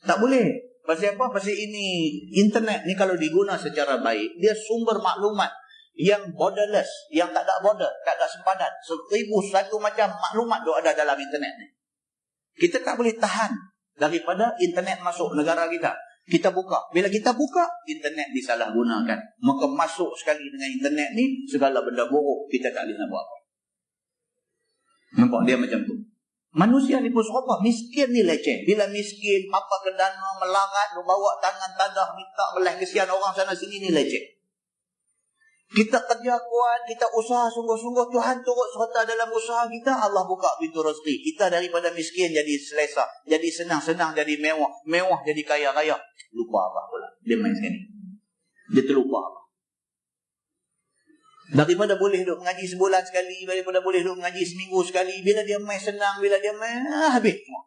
Tak boleh. Pasal apa? Pasal ini, internet ni kalau diguna secara baik, dia sumber maklumat yang borderless, yang tak ada border, tak ada sempadan. 1001 macam maklumat tu ada dalam internet ni. Kita tak boleh tahan daripada internet masuk negara kita. Kita buka. Bila kita buka, internet disalahgunakan. Maka masuk sekali dengan internet ni, segala benda buruk kita tak boleh nak buat apa. Nampak dia macam tu. Manusia ni pun serupa. Miskin ni leceh. Bila miskin, apa ke dana, melarat, bawa tangan tadah, minta belah kesian orang sana sini, ni leceh. Kita kerja kuat, kita usaha sungguh-sungguh, Tuhan turut serta dalam usaha kita, Allah buka pintu rezeki. Kita daripada miskin jadi selesa, jadi senang-senang, jadi mewah, mewah jadi kaya-kaya. Lupa Allah pula. Dia main sekali. Dia terlupa Allah. Daripada boleh duduk mengaji sebulan sekali, daripada boleh duduk mengaji seminggu sekali, bila dia main senang, bila dia main, habis semua.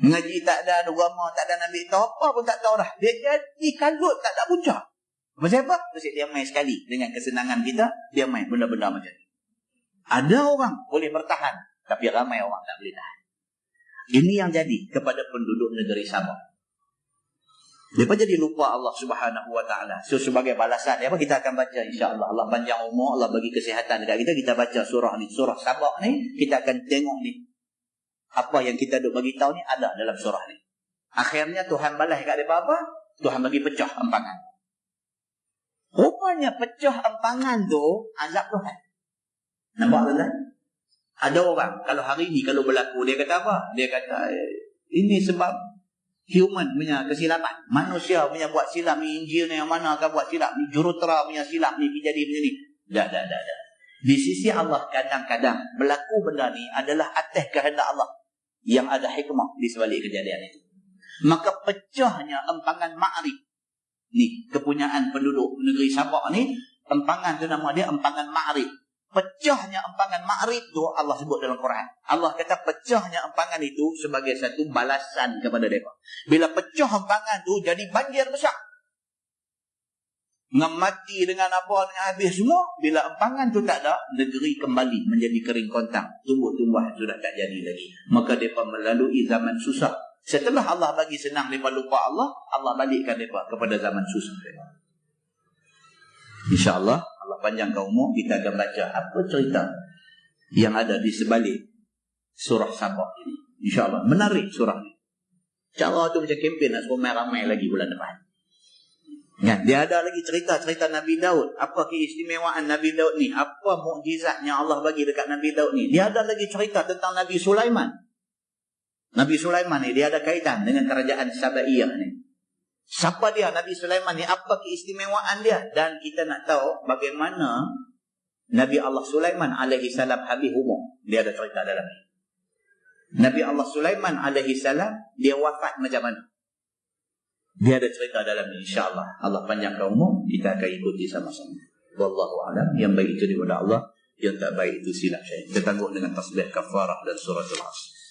Mengaji tak ada, agama tak ada, Nabi tahu apa pun tak tahu dah. Dia jadi kalut, tak ada punca. Maksud apa? Maksud dia main sekali dengan kesenangan kita, dia main benda-benda macam ni. Ada orang boleh bertahan, tapi ramai orang tak boleh tahan. Ini yang jadi kepada penduduk negeri Sabah. Mereka jadi lupa Allah Subhanahu wa taala. So sebagai balasan apa kita akan baca insya-Allah. Allah panjang umur, Allah bagi kesihatan dekat kita, kita baca surah ni, surah Sabah ni, kita akan tengok ni. Apa yang kita duk bagi tahu ni ada dalam surah ni. Akhirnya Tuhan balas kat depa apa? Tuhan bagi pecah empangan. Rupanya pecah empangan tu azab Tuhan. Nampak tak? Ada orang kalau hari ni kalau berlaku dia kata apa? Dia kata ini sebab human punya kesilapan. Manusia punya buat silap ni, engineer yang mana akan buat silap ni, jurutera punya silap ni, jadi macam ni. Dah. Di sisi Allah kadang-kadang berlaku benda ni adalah atas kehendak Allah yang ada hikmah di sebalik kejadian itu. Maka pecahnya empangan Ma'rib ni, kepunyaan penduduk negeri Sabah ni, empangan tu nama dia empangan Ma'rib. Pecahnya empangan Ma'rib tu Allah sebut dalam Quran. Allah kata pecahnya empangan itu sebagai satu balasan kepada mereka. Bila pecah empangan tu jadi banjir besar. Mati dengan apa, dengan habis semua. Bila empangan tu tak ada, negeri kembali menjadi kering kontang. Tumbuh-tumbuhan sudah tak jadi lagi. Maka mereka melalui zaman susah. Setelah Allah bagi senang, mereka lupa Allah. Allah balikkan mereka kepada zaman susah mereka. InsyaAllah Allah panjangkan umur, kita akan baca apa cerita yang ada di sebalik surah Sabah ini. InsyaAllah menarik surah ni. Cara tu macam kempen nak suruh ramai lagi bulan depan. Kan? Dia ada lagi cerita-cerita Nabi Daud. Apa keistimewaan Nabi Daud ni? Apa mukjizat yang Allah bagi dekat Nabi Daud ni? Dia ada lagi cerita tentang Nabi Sulaiman. Nabi Sulaiman ni dia ada kaitan dengan kerajaan Sabaiyah ni. Siapa dia Nabi Sulaiman ni? Apa keistimewaan dia? Dan kita nak tahu bagaimana Nabi Allah Sulaiman alaihi salam habis umur. Dia ada cerita dalam ni. Nabi Allah Sulaiman alaihi salam dia wafat macam mana? Dia ada cerita dalam ni. InsyaAllah Allah panjangkan umur, kita akan ikuti sama-sama. Wallahu a'lam. Yang baik itu daripada Allah, yang tak baik itu silap saya. Kita tangguh dengan tasbih kafarah dan suratul Asr.